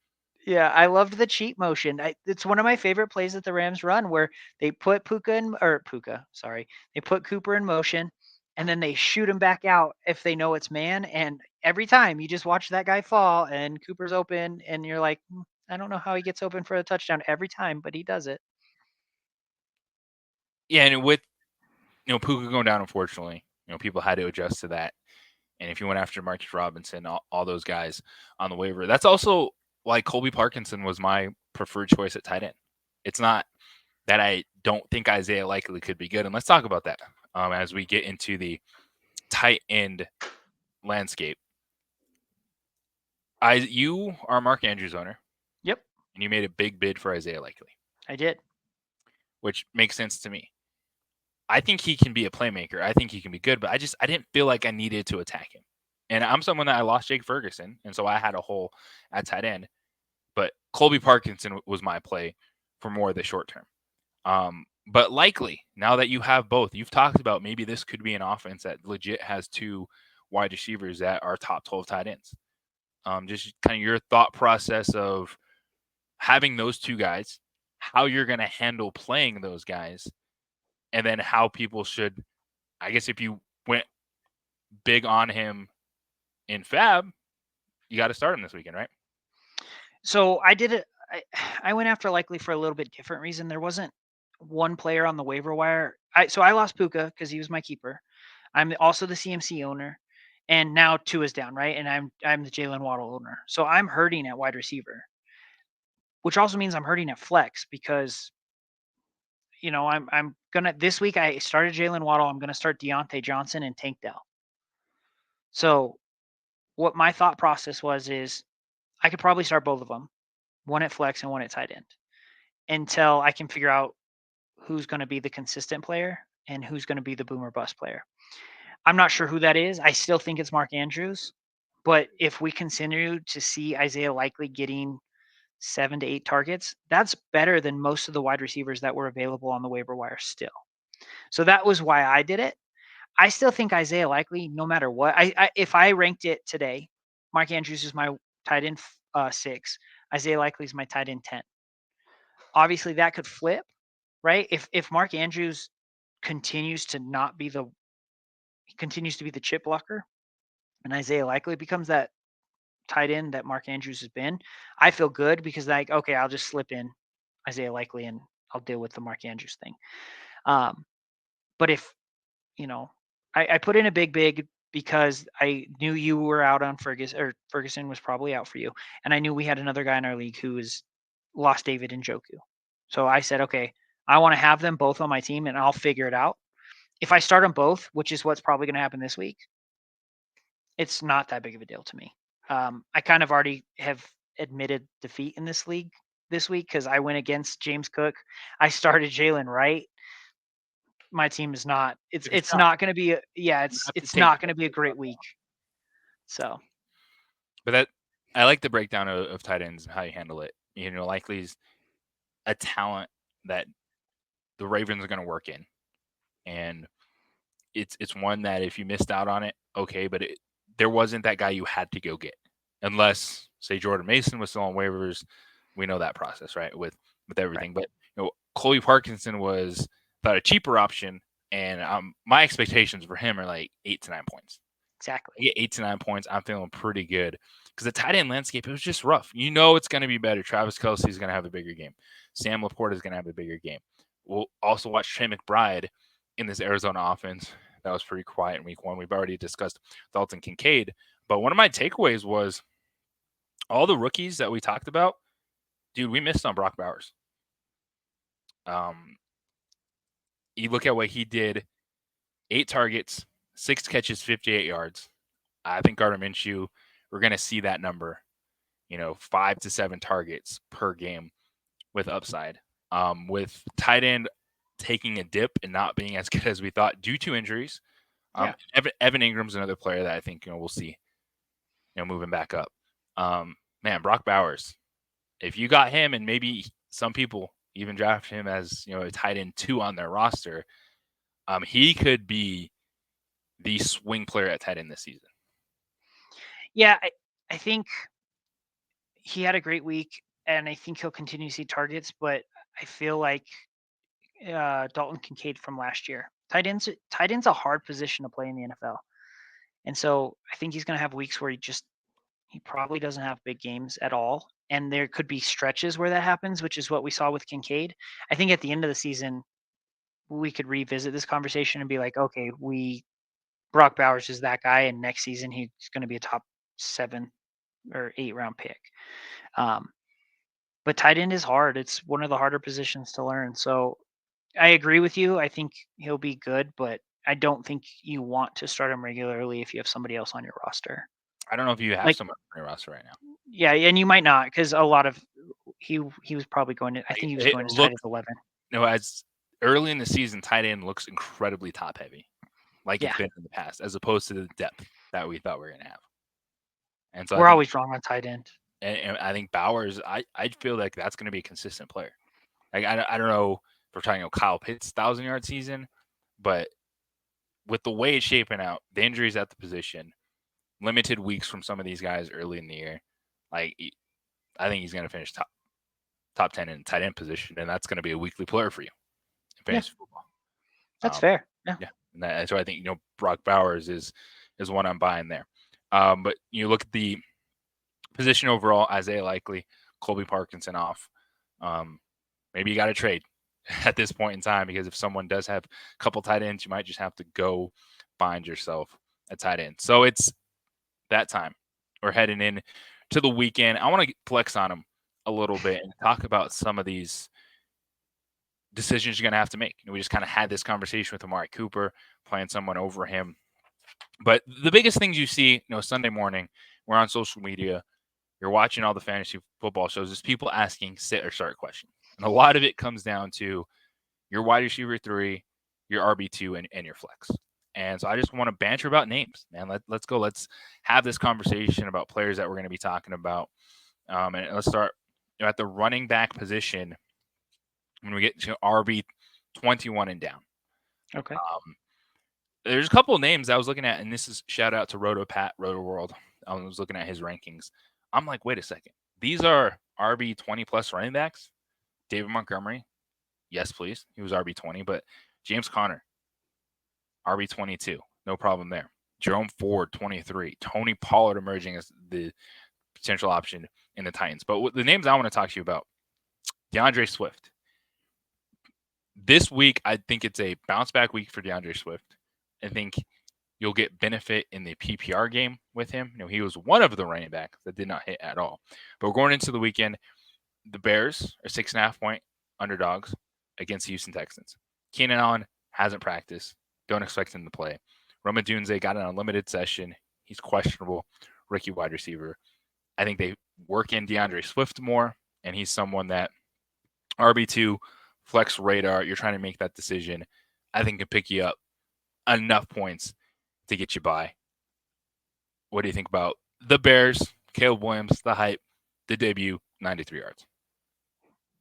Yeah, I loved the cheat motion. It's one of my favorite plays that the Rams run, where they put they put Cooper in motion, and then they shoot him back out if they know it's man. And every time you just watch that guy fall, and Cooper's open, and you're like, I don't know how he gets open for a touchdown every time, but he does it. Yeah, and with Puka going down, unfortunately, people had to adjust to that. And if you went after Marcus Robinson, all those guys on the waiver, that's also why Colby Parkinson was my preferred choice at tight end. It's not that I don't think Isaiah Likely could be good, and let's talk about that as we get into the tight end landscape. You are a Mark Andrews owner. Yep, and you made a big bid for Isaiah Likely, I did. which makes sense to me. I think he can be a playmaker. I think he can be good, but I didn't feel like I needed to attack him. And I'm someone that I lost Jake Ferguson, and so I had a hole at tight end. But Colby Parkinson was my play for more of the short term. But likely, now that you have both, you've talked about maybe this could be an offense that legit has two wide receivers that are top 12 tight ends. Just kind of your thought process of having those two guys, how you're going to handle playing those guys, and then how people should, I guess, if you went big on him in Fab, you got to start him this weekend, right? So I did it. I went after Likely for a little bit different reason. There wasn't one player on the waiver wire. So I lost Puka because he was my keeper. I'm also the CMC owner, and now two is down, right? And I'm the Jalen Waddle owner. So I'm hurting at wide receiver, which also means I'm hurting at flex because I'm gonna this week I started Jalen Waddle. I'm gonna start Deontay Johnson and Tank Dell. So what my thought process was is I could probably start both of them, one at flex and one at tight end, until I can figure out who's going to be the consistent player and who's going to be the boomer bust player. I'm not sure who that is. I still think it's Mark Andrews, but if we continue to see Isaiah Likely getting 7 to 8 targets, that's better than most of the wide receivers that were available on the waiver wire still. So that was why I did it. I still think Isaiah Likely, no matter what, if I ranked it today, Mark Andrews is my tight end 6. Isaiah Likely is my tight end 10. Obviously, that could flip, right? If Mark Andrews continues to not be the continues to be the chip blocker, and Isaiah Likely becomes that tight end that Mark Andrews has been, I feel good because like, okay, I'll just slip in Isaiah Likely and I'll deal with the Mark Andrews thing. But if you know, I put in a big because I knew you were out on Ferguson, or Ferguson was probably out for you, and I knew we had another guy in our league who was lost David and Joku. So I said, okay, I want to have them both on my team, and I'll figure it out. If I start them both, which is what's probably going to happen this week, it's not that big of a deal to me. I kind of already have admitted defeat in this league this week because I went against James Cook. I started Jalen Wright. My team is not. It's not going to be. You have to It's take not going to be a great week. So But that I like the breakdown of tight ends and how you handle it. Likely's a talent that the Ravens are going to work in, and it's one that if you missed out on it, okay, but there wasn't that guy you had to go get, unless say Jordan Mason was still on waivers. We know that process, right? With everything, right. but Colby Parkinson was thought a cheaper option, and my expectations for him are like 8 to 9 points. Exactly. I get 8 to 9 points. I'm feeling pretty good because the tight end landscape, it was just rough. It's going to be better. Travis Kelce is going to have a bigger game. Sam Laporta is going to have a bigger game. We'll also watch Trey McBride in this Arizona offense. That was pretty quiet in week one. We've already discussed Dalton Kincaid. But one of my takeaways was all the rookies that we talked about, dude, we missed on Brock Bowers. You look at what he did, 8 targets, 6 catches, 58 yards. I think Gardner Minshew, we're going to see that number, 5 to 7 targets per game with upside. With tight end taking a dip and not being as good as we thought due to injuries. Yeah. Evan Ingram's another player that I think we'll see moving back up. Man, Brock Bowers. If you got him, and maybe some people even draft him as a tight end 2 on their roster, he could be the swing player at tight end this season. Yeah, I think he had a great week, and I think he'll continue to see targets. But I feel like Dalton Kincaid from last year, tight end's a hard position to play in the NFL, and so I think he's going to have weeks where he probably doesn't have big games at all, and there could be stretches where that happens, which is what we saw with Kincaid. I think at the end of the season, we could revisit this conversation and be like, okay, Brock Bowers is that guy, and next season he's going to be a top 7 or 8 round pick. But tight end is hard. It's one of the harder positions to learn. So I agree with you. I think he'll be good, but I don't think you want to start him regularly if you have somebody else on your roster. I don't know if you have Like, someone on your roster right now. yeah, and you might not, because a lot of he was probably going to. I think he was It going as tight looked, as 11. as early in the season, tight end looks incredibly top heavy, like it's Yeah, been in the past, as opposed to the depth that we thought we were going to have. And so I we're think, always wrong on tight end. and I think Bowers, I feel like that's going to be a consistent player. Like I don't know if we're talking about Kyle Pitts 1,000-yard season, but with the way it's shaping out, the injuries at the position, limited weeks from some of these guys early in the year, like I think he's going to finish top 10 in tight end position, and that's going to be a weekly player for you in Yeah, fantasy football. that's fair. Yeah. Yeah, and so I think Brock Bowers is one I'm buying there. But you look at the position overall: Isaiah Likely, Colby Parkinson off. Maybe you got to trade at this point in time, because if someone does have a couple tight ends, you might just have to go find yourself a tight end. So it's that time. We're heading in to the weekend. I want to flex on them a little bit and talk about some of these decisions you're going to have to make. We just kind of had this conversation with Amari Cooper, playing someone over him. But the biggest things you see, Sunday morning, we're on social media, you're watching all the fantasy football shows, is people asking sit or start questions. And a lot of it comes down to your wide receiver 3, your RB2, and your flex. And so I just want to banter about names, man. Let's go. Let's have this conversation about players that we're going to be talking about. And let's start at the running back position when we get to RB 21 and down. Okay. There's a couple of names I was looking at, and this is shout out to Roto World. I was looking at his rankings. I'm like, wait a second. These are RB 20 plus running backs. David Montgomery, yes, please. He was RB 20, but James Conner, RB 22, no problem there. Jerome Ford, 23. Tony Pollard emerging as the potential option in the Titans. But the names I want to talk to you about: DeAndre Swift. This week, I think it's a bounce back week for DeAndre Swift. I think you'll get benefit in the PPR game with him. He was one of the running backs that did not hit at all. But we're going into the weekend. The Bears are 6.5-point underdogs against the Houston Texans. Keenan Allen hasn't practiced. Don't expect him to play. Roma Dunze got an unlimited session. He's questionable. Rookie wide receiver. I think they work in DeAndre Swift more, and he's someone that RB2, flex radar, you're trying to make that decision, I think can pick you up enough points to get you by. What do you think about the Bears, Caleb Williams, the hype, the debut, 93 yards?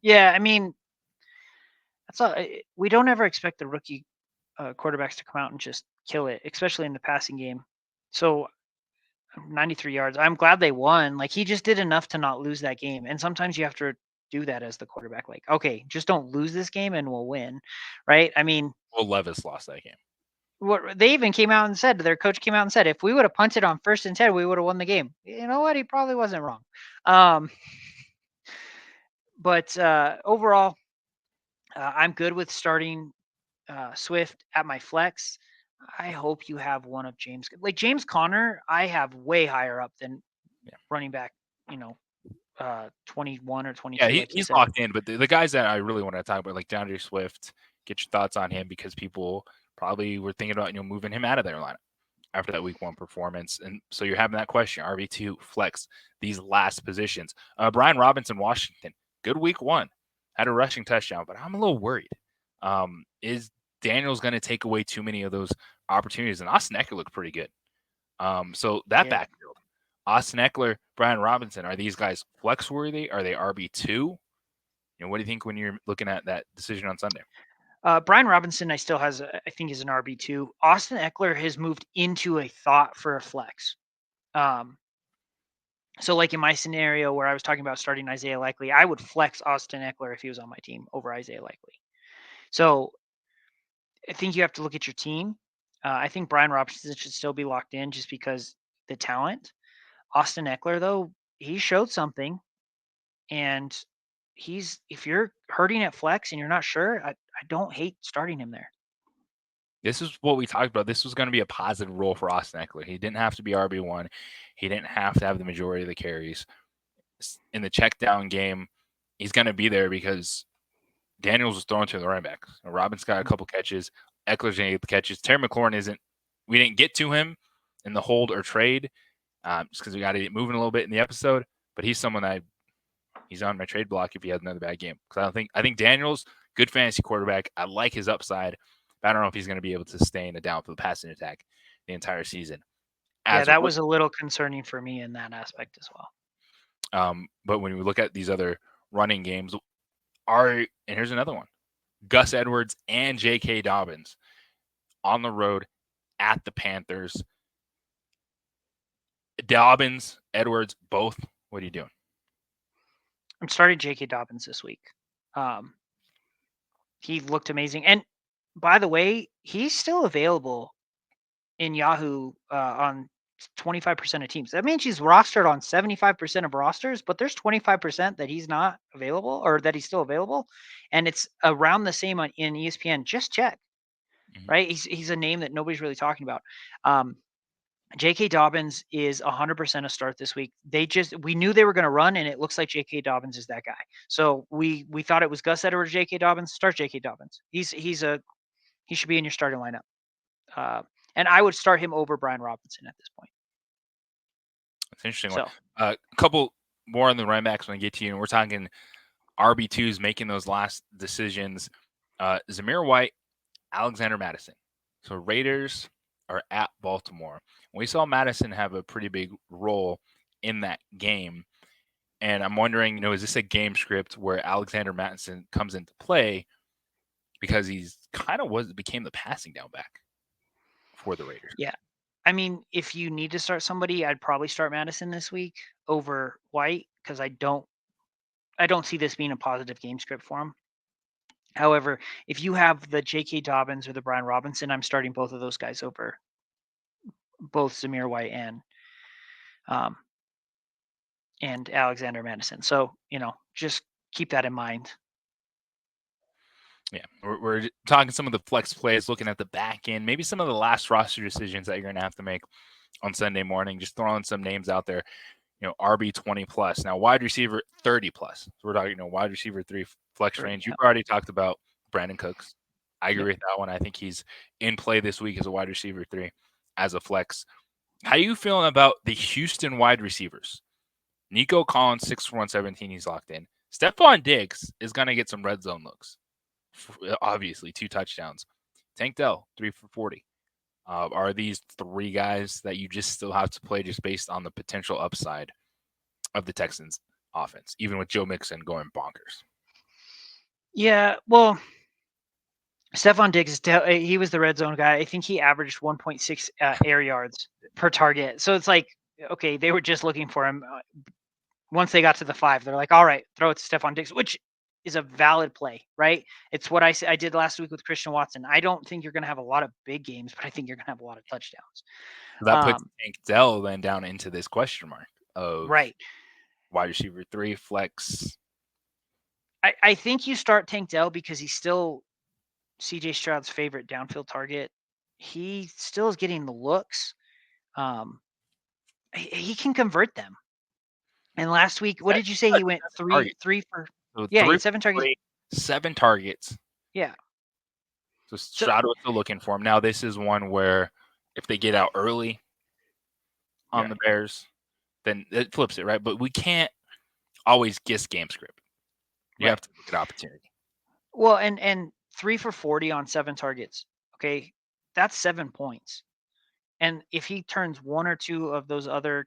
Yeah, I mean, that's all. We don't ever expect the rookie quarterbacks to come out and just kill it, especially in the passing game. So 93 yards. I'm glad they won. Like, he just did enough to not lose that game. And sometimes you have to do that as the quarterback. Like, okay, just don't lose this game and we'll win, right? I mean, Will Levis lost that game. what they even came out and said, their coach came out and said, if we would have punted on 1st and 10, we would have won the game. You know what? He probably wasn't wrong. But overall, I'm good with starting Swift at my flex. I hope you have one of James Conner. I have way higher up than running back, 21 or 22. Yeah, like you he's said. locked in. But the guys that I really want to talk about, like DeAndre Swift, get your thoughts on him, because people probably were thinking about moving him out of their lineup after that week 1 performance. And so you're having that question: RB2 flex, these last positions. Brian Robinson, Washington, good week 1, had a rushing touchdown, but I'm a little worried. Is Daniels going to take away too many of those opportunities? And Austin Eckler looked pretty good. So that backfield, Austin Eckler, Brian Robinson, are these guys flex worthy? Are they RB2? What do you think when you're looking at that decision on Sunday? Brian Robinson, I think is an RB2. Austin Eckler has moved into a thought for a flex. So like in my scenario where I was talking about starting Isaiah Likely, I would flex Austin Eckler if he was on my team over Isaiah Likely. So I think you have to look at your team. I think Brian Robinson should still be locked in just because the talent. Austin Eckler, though, he showed something, and if you're hurting at flex and you're not sure, I don't hate starting him there. This is what we talked about. This was going to be a positive role for Austin Eckler. He didn't have to be RB1. He didn't have to have the majority of the carries. In the check down game, he's going to be there because Daniels was throwing to the running back. Robbins got a couple catches. Eckler's going to get the catches. Terry McLaurin isn't. We didn't get to him in the hold or trade just because we got to get moving a little bit in the episode. But he's someone that he's on my trade block if he has another bad game. Because I think Daniels, good fantasy quarterback. I like his upside. But I don't know if he's going to be able to sustain a downfield passing attack the entire season. Yeah, that was a little concerning for me in that aspect as well. But when we look at these other running games, and here's another one: Gus Edwards and J.K. Dobbins on the road at the Panthers. Dobbins, Edwards, both. What are you doing? I'm starting J.K. Dobbins this week. He looked amazing, and by the way, he's still available in Yahoo on 25% of teams. That means he's rostered on 75% of rosters, but there's 25% that he's not available or that he's still available. And it's around the same in ESPN. Just check, right? He's a name that nobody's really talking about. J.K. Dobbins is 100% a start this week. We knew they were going to run, and it looks like J.K. Dobbins is that guy. So we thought it was Gus Edwards, J.K. Dobbins. Start J.K. Dobbins. He should be in your starting lineup. And I would start him over Brian Robinson at this point. That's an interesting one. A couple more on the running backs when I get to you, and we're talking RB2s making those last decisions. Zamir White, Alexander Madison. So Raiders are at Baltimore. We saw Madison have a pretty big role in that game. And I'm wondering, is this a game script where Alexander Madison comes into play because he's became the passing down back for the Raiders? Yeah. I mean, if you need to start somebody, I'd probably start Madison this week over White because I don't see this being a positive game script for him. However, if you have the J.K. Dobbins or the Brian Robinson, I'm starting both of those guys over both Zamir White and Alexander Madison. So, just keep that in mind. Yeah, we're talking some of the flex plays, looking at the back end, maybe some of the last roster decisions that you're going to have to make on Sunday morning. Just throwing some names out there, RB 20 plus. Now, wide receiver 30 plus. So we're talking, wide receiver 3 flex range. You've already talked about Brandon Cooks. I agree with that one. I think he's in play this week as a wide receiver 3 as a flex. How are you feeling about the Houston wide receivers? Nico Collins, 6 for 117. He's locked in. Stephon Diggs is going to get some red zone looks. Obviously, 2 touchdowns. Tank Dell, 3 for 40. Are these 3 guys that you just still have to play just based on the potential upside of the Texans offense, even with Joe Mixon going bonkers? Yeah, well, Stephon Diggs, he was the red zone guy. I think he averaged 1.6 air yards per target. So it's like, okay, they were just looking for him. Once they got to the 5, they're like, all right, throw it to Stephon Diggs, which is a valid play, right? It's what I did last week with Christian Watson. I don't think you're going to have a lot of big games, but I think you're going to have a lot of touchdowns. That puts Tank Dell then down into this question mark of right. Wide receiver 3 flex. I think you start Tank Dell because he's still CJ Stroud's favorite downfield target. He still is getting the looks. He can convert them. And last week, what did you say? He went three for? So yeah, 7 targets. 7 targets. Yeah. So Stroud was still looking for him. Now this is one where if they get out early on the Bears, then it flips it, right? But we can't always guess game script. You have to look at opportunity. Well, and 3 for 40 on 7 targets. Okay, that's 7 points. And if he turns 1 or 2 of those other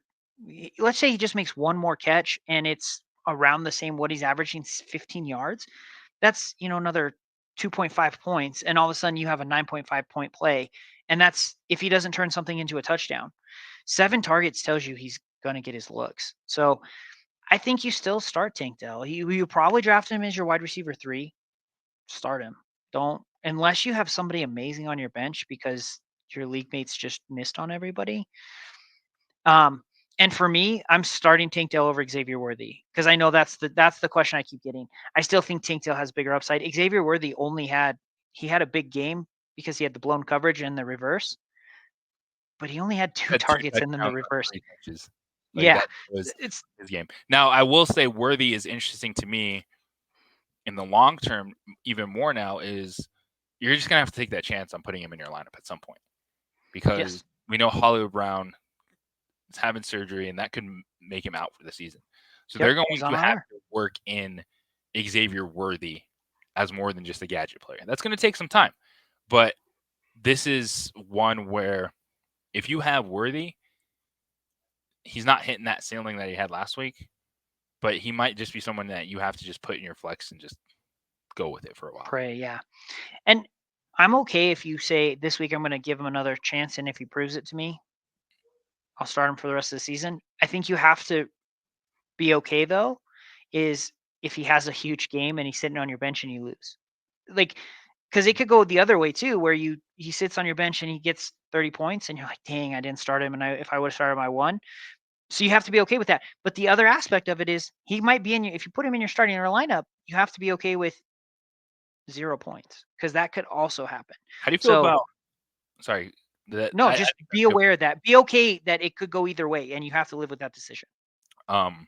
let's say he just makes one more catch and it's around the same what he's averaging, 15 yards. That's, another 2.5 points. And all of a sudden you have a 9.5 point play. And that's if he doesn't turn something into a touchdown. 7 targets tells you he's going to get his looks. So I think you still start Tank Dell. You probably draft him as your wide receiver 3. Start him. Don't, unless you have somebody amazing on your bench because your league mates just missed on everybody. And for me, I'm starting Tank Dell over Xavier Worthy because I know that's the question I keep getting. I still think Tank Dell has bigger upside. Xavier Worthy he had a big game because he had the blown coverage and the reverse, but he only had 2 Had 2 targets and then the touchdowns on reverse. 3 catches. Like, Yeah, that was it's his game. Now, I will say Worthy is interesting to me in the long term even more now is you're just gonna have to take that chance on putting him in your lineup at some point because yes, we know Hollywood Brown is having surgery and that could make him out for the season. So they're yep, going he's to on have IR. to work in Xavier Worthy as more than just a gadget player. That's going to take some time, but this is one where if you have Worthy, he's not hitting that ceiling that he had last week, but he might just be someone that you have to just put in your flex and just go with it for a while. Pray, yeah. And I'm okay if you say this week I'm going to give him another chance, and if he proves it to me, I'll start him for the rest of the season. I think you have to be okay though, is if he has a huge game and he's sitting on your bench and you lose. Like, because it could go the other way too, where he sits on your bench and he gets 30 points and you're like, dang, I didn't start him, and if I would have started him, I won. So you have to be okay with that. But the other aspect of it is he might be in your, if you put him in your starting or lineup, you have to be okay with 0 points because that could also happen. How do you feel So about? Sorry, that no, I just think be that's good. aware of that. Be okay that it could go either way, and you have to live with that decision. Um,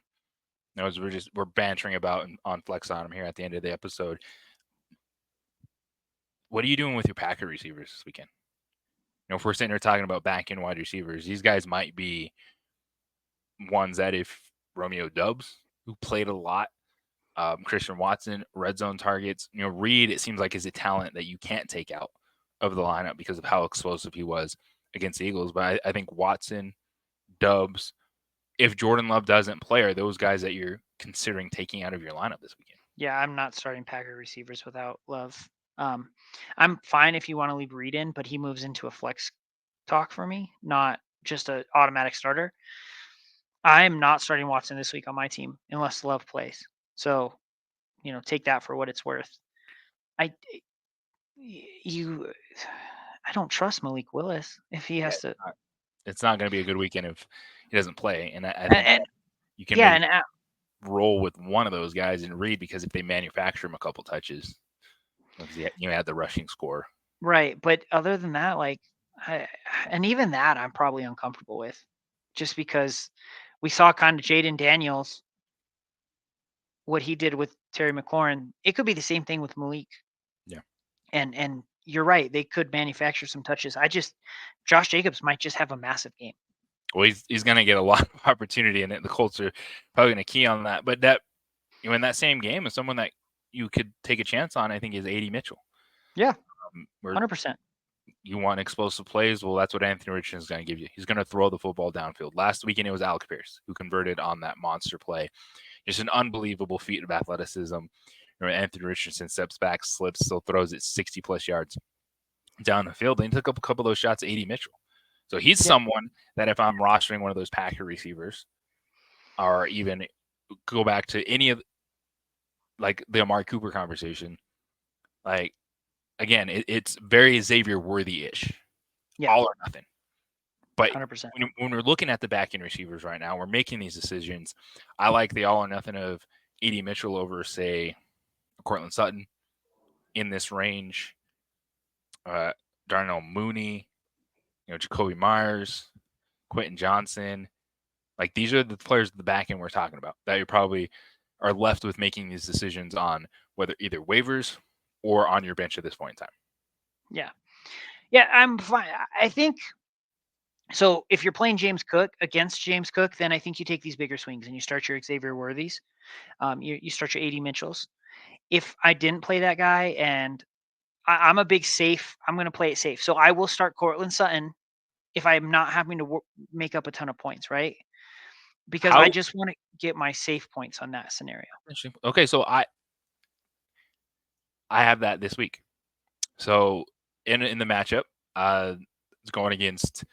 as we're bantering about on Flex on him here at the end of the episode. What are you doing with your Packer receivers this weekend? If we're sitting here talking about back end wide receivers, these guys might be ones that if Romeo Dubs, who played a lot, Christian Watson, red zone targets, Reed, it seems like is a talent that you can't take out of the lineup because of how explosive he was against the Eagles. But I think Watson, Dubs, if Jordan Love doesn't play, are those guys that you're considering taking out of your lineup this weekend? Yeah, I'm not starting Packer receivers without Love. Um, I'm fine if you want to leave Reed in, but he moves into a flex talk for me, not just a automatic starter. I'm not starting Watson this week on my team unless Love plays. So, take that for what it's worth. I you I don't trust Malik Willis if he Yeah, has to. it's not going to be a good weekend if he doesn't play. And I think And that you can yeah, maybe and roll with one of those guys and Reed because if they manufacture him a couple touches, because you had the rushing score. right, but other than that, like, I, and even that, I'm probably uncomfortable with, just because we saw kind of Jaden Daniels what he did with Terry McLaurin. It could be the same thing with Malik. Yeah. And you're right, they could manufacture some touches. Josh Jacobs might just have a massive game. Well, he's going to get a lot of opportunity in it. The Colts are probably going to key on that. But that in that same game is someone that you could take a chance on. I think is A.D. Mitchell. Yeah, Where 100%. you want explosive plays, well, that's what Anthony Richardson is going to give you. He's going to throw the football downfield. Last weekend it was Alex Pierce who converted on that monster play. Just an unbelievable feat of athleticism. Anthony Richardson steps back, slips, still throws it 60 plus yards down the field. And he took up a couple of those shots at A.D. Mitchell. So he's Yeah, someone that if I'm rostering one of those Packer receivers, or even go back to any of like the Amari Cooper conversation, like again, it's very Xavier Worthy ish, yeah, all or nothing. But 100%. when we're looking at the back end receivers right now, we're making these decisions. I like the all or nothing of A.D. Mitchell over, say, Cortland Sutton in this range. Darnell Mooney, Jacoby Myers, Quentin Johnson. Like these are the players at the back end we're talking about that you probably are left with making these decisions on whether either waivers or on your bench at this point in time. Yeah. Yeah, I'm fine. I think so. If you're playing James Cook against James Cook, then I think you take these bigger swings and you start your Xavier Worthies. You start your AD Mitchells. If I didn't play that guy and I'm a big safe, I'm going to play it safe. So I will start Cortland Sutton if I'm not having to make up a ton of points, right? because I How just want to get my safe points on that scenario. okay, so I have that this week. So in the matchup, it's going against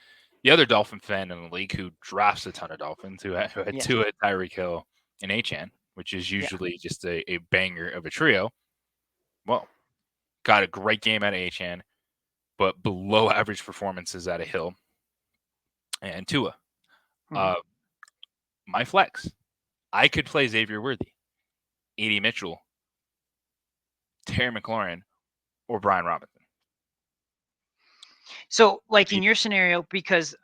the other Dolphin fan in the league who drafts a ton of Dolphins, who had Yes. Tua, Tyreek Hill, and Achan, which is Yeah. usually just a banger of a trio. Well, got a great game out of Achan, but below average performances out of Hill and Tua. Mhm. Uh, my flex, I could play Xavier Worthy, Edie Mitchell, Terry McLaurin, or Brian Robinson. So, like in your scenario, because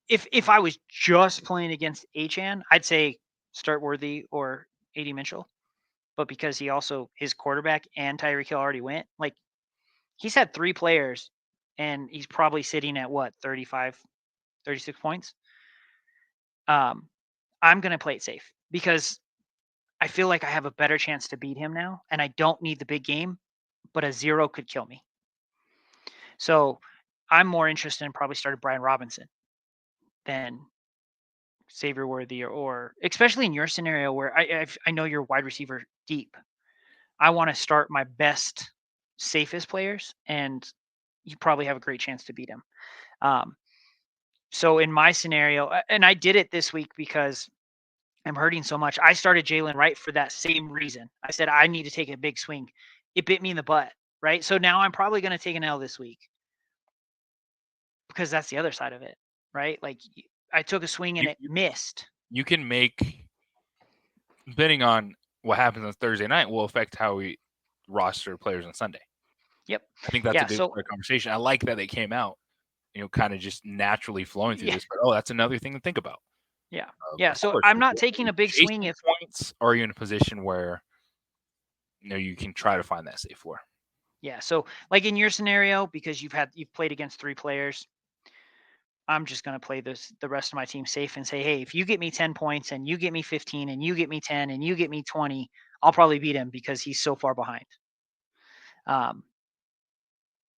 if I was just playing against Achan, I'd say start Worthy or AD Mitchell. But because he also his quarterback and Tyreek Hill already went, like he's had 3 players and he's probably sitting at what, 35, 36 points. Um, I'm gonna play it safe because I feel like I have a better chance to beat him now, and I don't need the big game, but a 0 could kill me. So I'm more interested in probably starting Brian Robinson than Xavier Worthy, or especially in your scenario where I know you're wide receiver deep. I want to start my best, safest players, and you probably have a great chance to beat him. Um, so in my scenario, and I did it this week because I'm hurting so much. I started Jalen Wright for that same reason. I said I need to take a big swing. It bit me in the butt, right? So now I'm probably going to take an L this week because that's the other side of it, right? Like I took a swing and You, it you, missed. you can make, depending on what happens on Thursday night, will affect how we roster players on Sunday. Yep. I think that's a Yeah. big So part of the conversation. I like that they came out, kind of just naturally flowing through yeah, this. But that's another thing to think about. yeah, yeah. Of So course, I'm if not you're taking a big swing chasing if points, or are you in a position where you can try to find that safe floor? yeah. So like in your scenario, because you've played against 3 players, I'm just going to play the rest of my team safe and say, hey, if you get me 10 points and you get me 15 and you get me 10 and you get me 20, I'll probably beat him because he's so far behind. Um,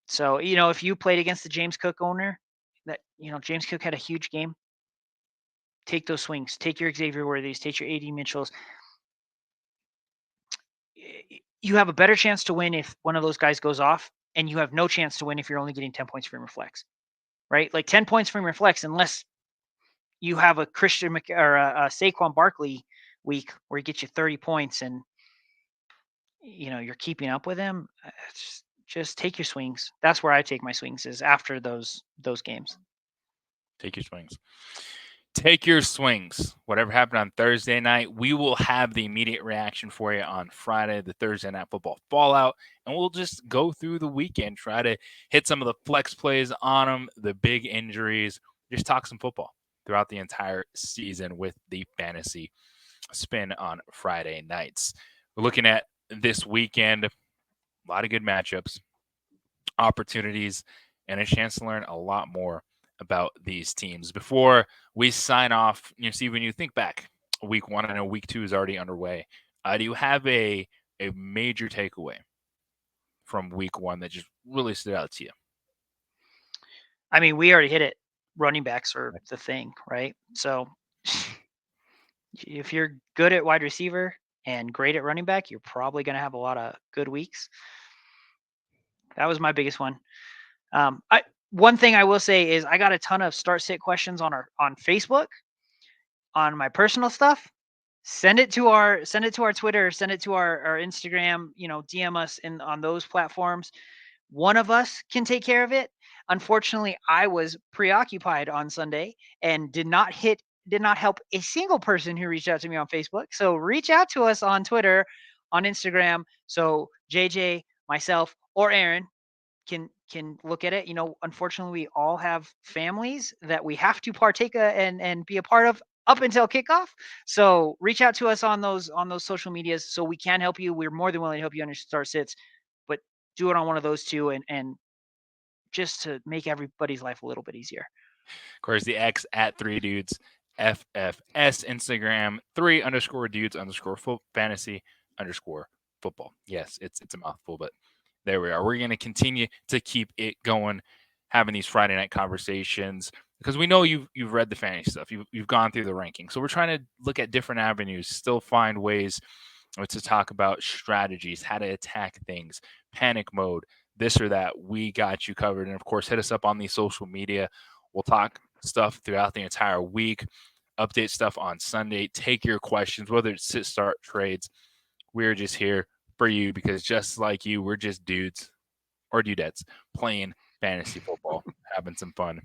so if you played against the James Cook owner, that James Cook had a huge game. Take those swings. Take your Xavier Worthies. Take your AD Mitchells. You have a better chance to win if one of those guys goes off, and you have no chance to win if you're only getting 10 points from your flex, right? Like 10 points from your flex, unless you have a Christian or a Saquon Barkley week where he gets you 30 points and you're keeping up with him. Just take your swings. That's where I take my swings, is after those games. Take your swings. Take your swings. Whatever happened on Thursday night, we will have the immediate reaction for you on Friday, the Thursday Night Football Fallout, and we'll just go through the weekend, try to hit some of the flex plays on them, the big injuries, just talk some football throughout the entire season with the fantasy spin on Friday nights. We're looking at this weekend, a lot of good matchups, opportunities, and a chance to learn a lot more about these teams. Before we sign off, Steve, when you think back, week 1, I know week 2 is already underway. Do you have a major takeaway from week 1 that just really stood out to you? I mean, we already hit it. Running backs are the thing, right? So if you're good at wide receiver and great at running back, you're probably going to have a lot of good weeks. That was my biggest one. One thing I will say is I got a ton of start sit questions on Facebook, on my personal stuff. Send it to our Twitter, send it to our Instagram, DM us on those platforms. One of us can take care of it. Unfortunately, I was preoccupied on Sunday and did not help a single person who reached out to me on Facebook. So reach out to us on Twitter, on Instagram. So JJ, myself, or Aaron can look at it. Unfortunately, we all have families that we have to partake and be a part of up until kickoff. So reach out to us on those social medias so we can help you. We're more than willing to help you on your start sits, but do it on one of those two, and just to make everybody's life a little bit easier. Of course, the X at 3dudes FFS, Instagram 3_dudes_fantasy_football. Yes, it's a mouthful, but there we are. We're going to continue to keep it going, having these Friday night conversations. because we know you've read the fantasy stuff, you've gone through the rankings, so we're trying to look at different avenues, still find ways to talk about strategies, how to attack things, panic mode, this or that. We got you covered, and of course, hit us up on the social media. We'll talk stuff throughout the entire week, update stuff on Sunday, take your questions, whether it's sit start trades. We're just here for you because just like you, we're just dudes or dudettes playing fantasy football, having some fun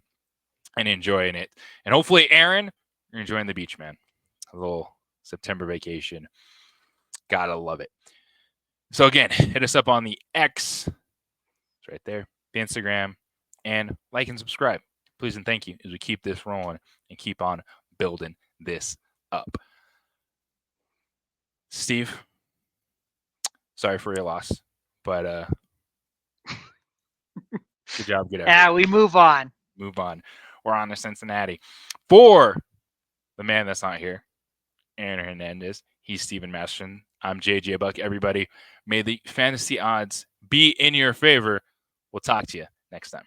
and enjoying it. And hopefully, Aaron, you're enjoying the beach, man. A little September vacation. Gotta love it. So again, hit us up on the X. It's right there, the Instagram, and like and subscribe. Please and thank you as we keep this rolling and keep on building this up. Steve, sorry for your loss, but good job, good effort. Yeah, we move on. Move on. We're on to Cincinnati. For the man that's not here, Aaron Hernandez, he's Steven Masterson. I'm JJ Buck. Everybody, may the fantasy odds be in your favor. We'll talk to you next time.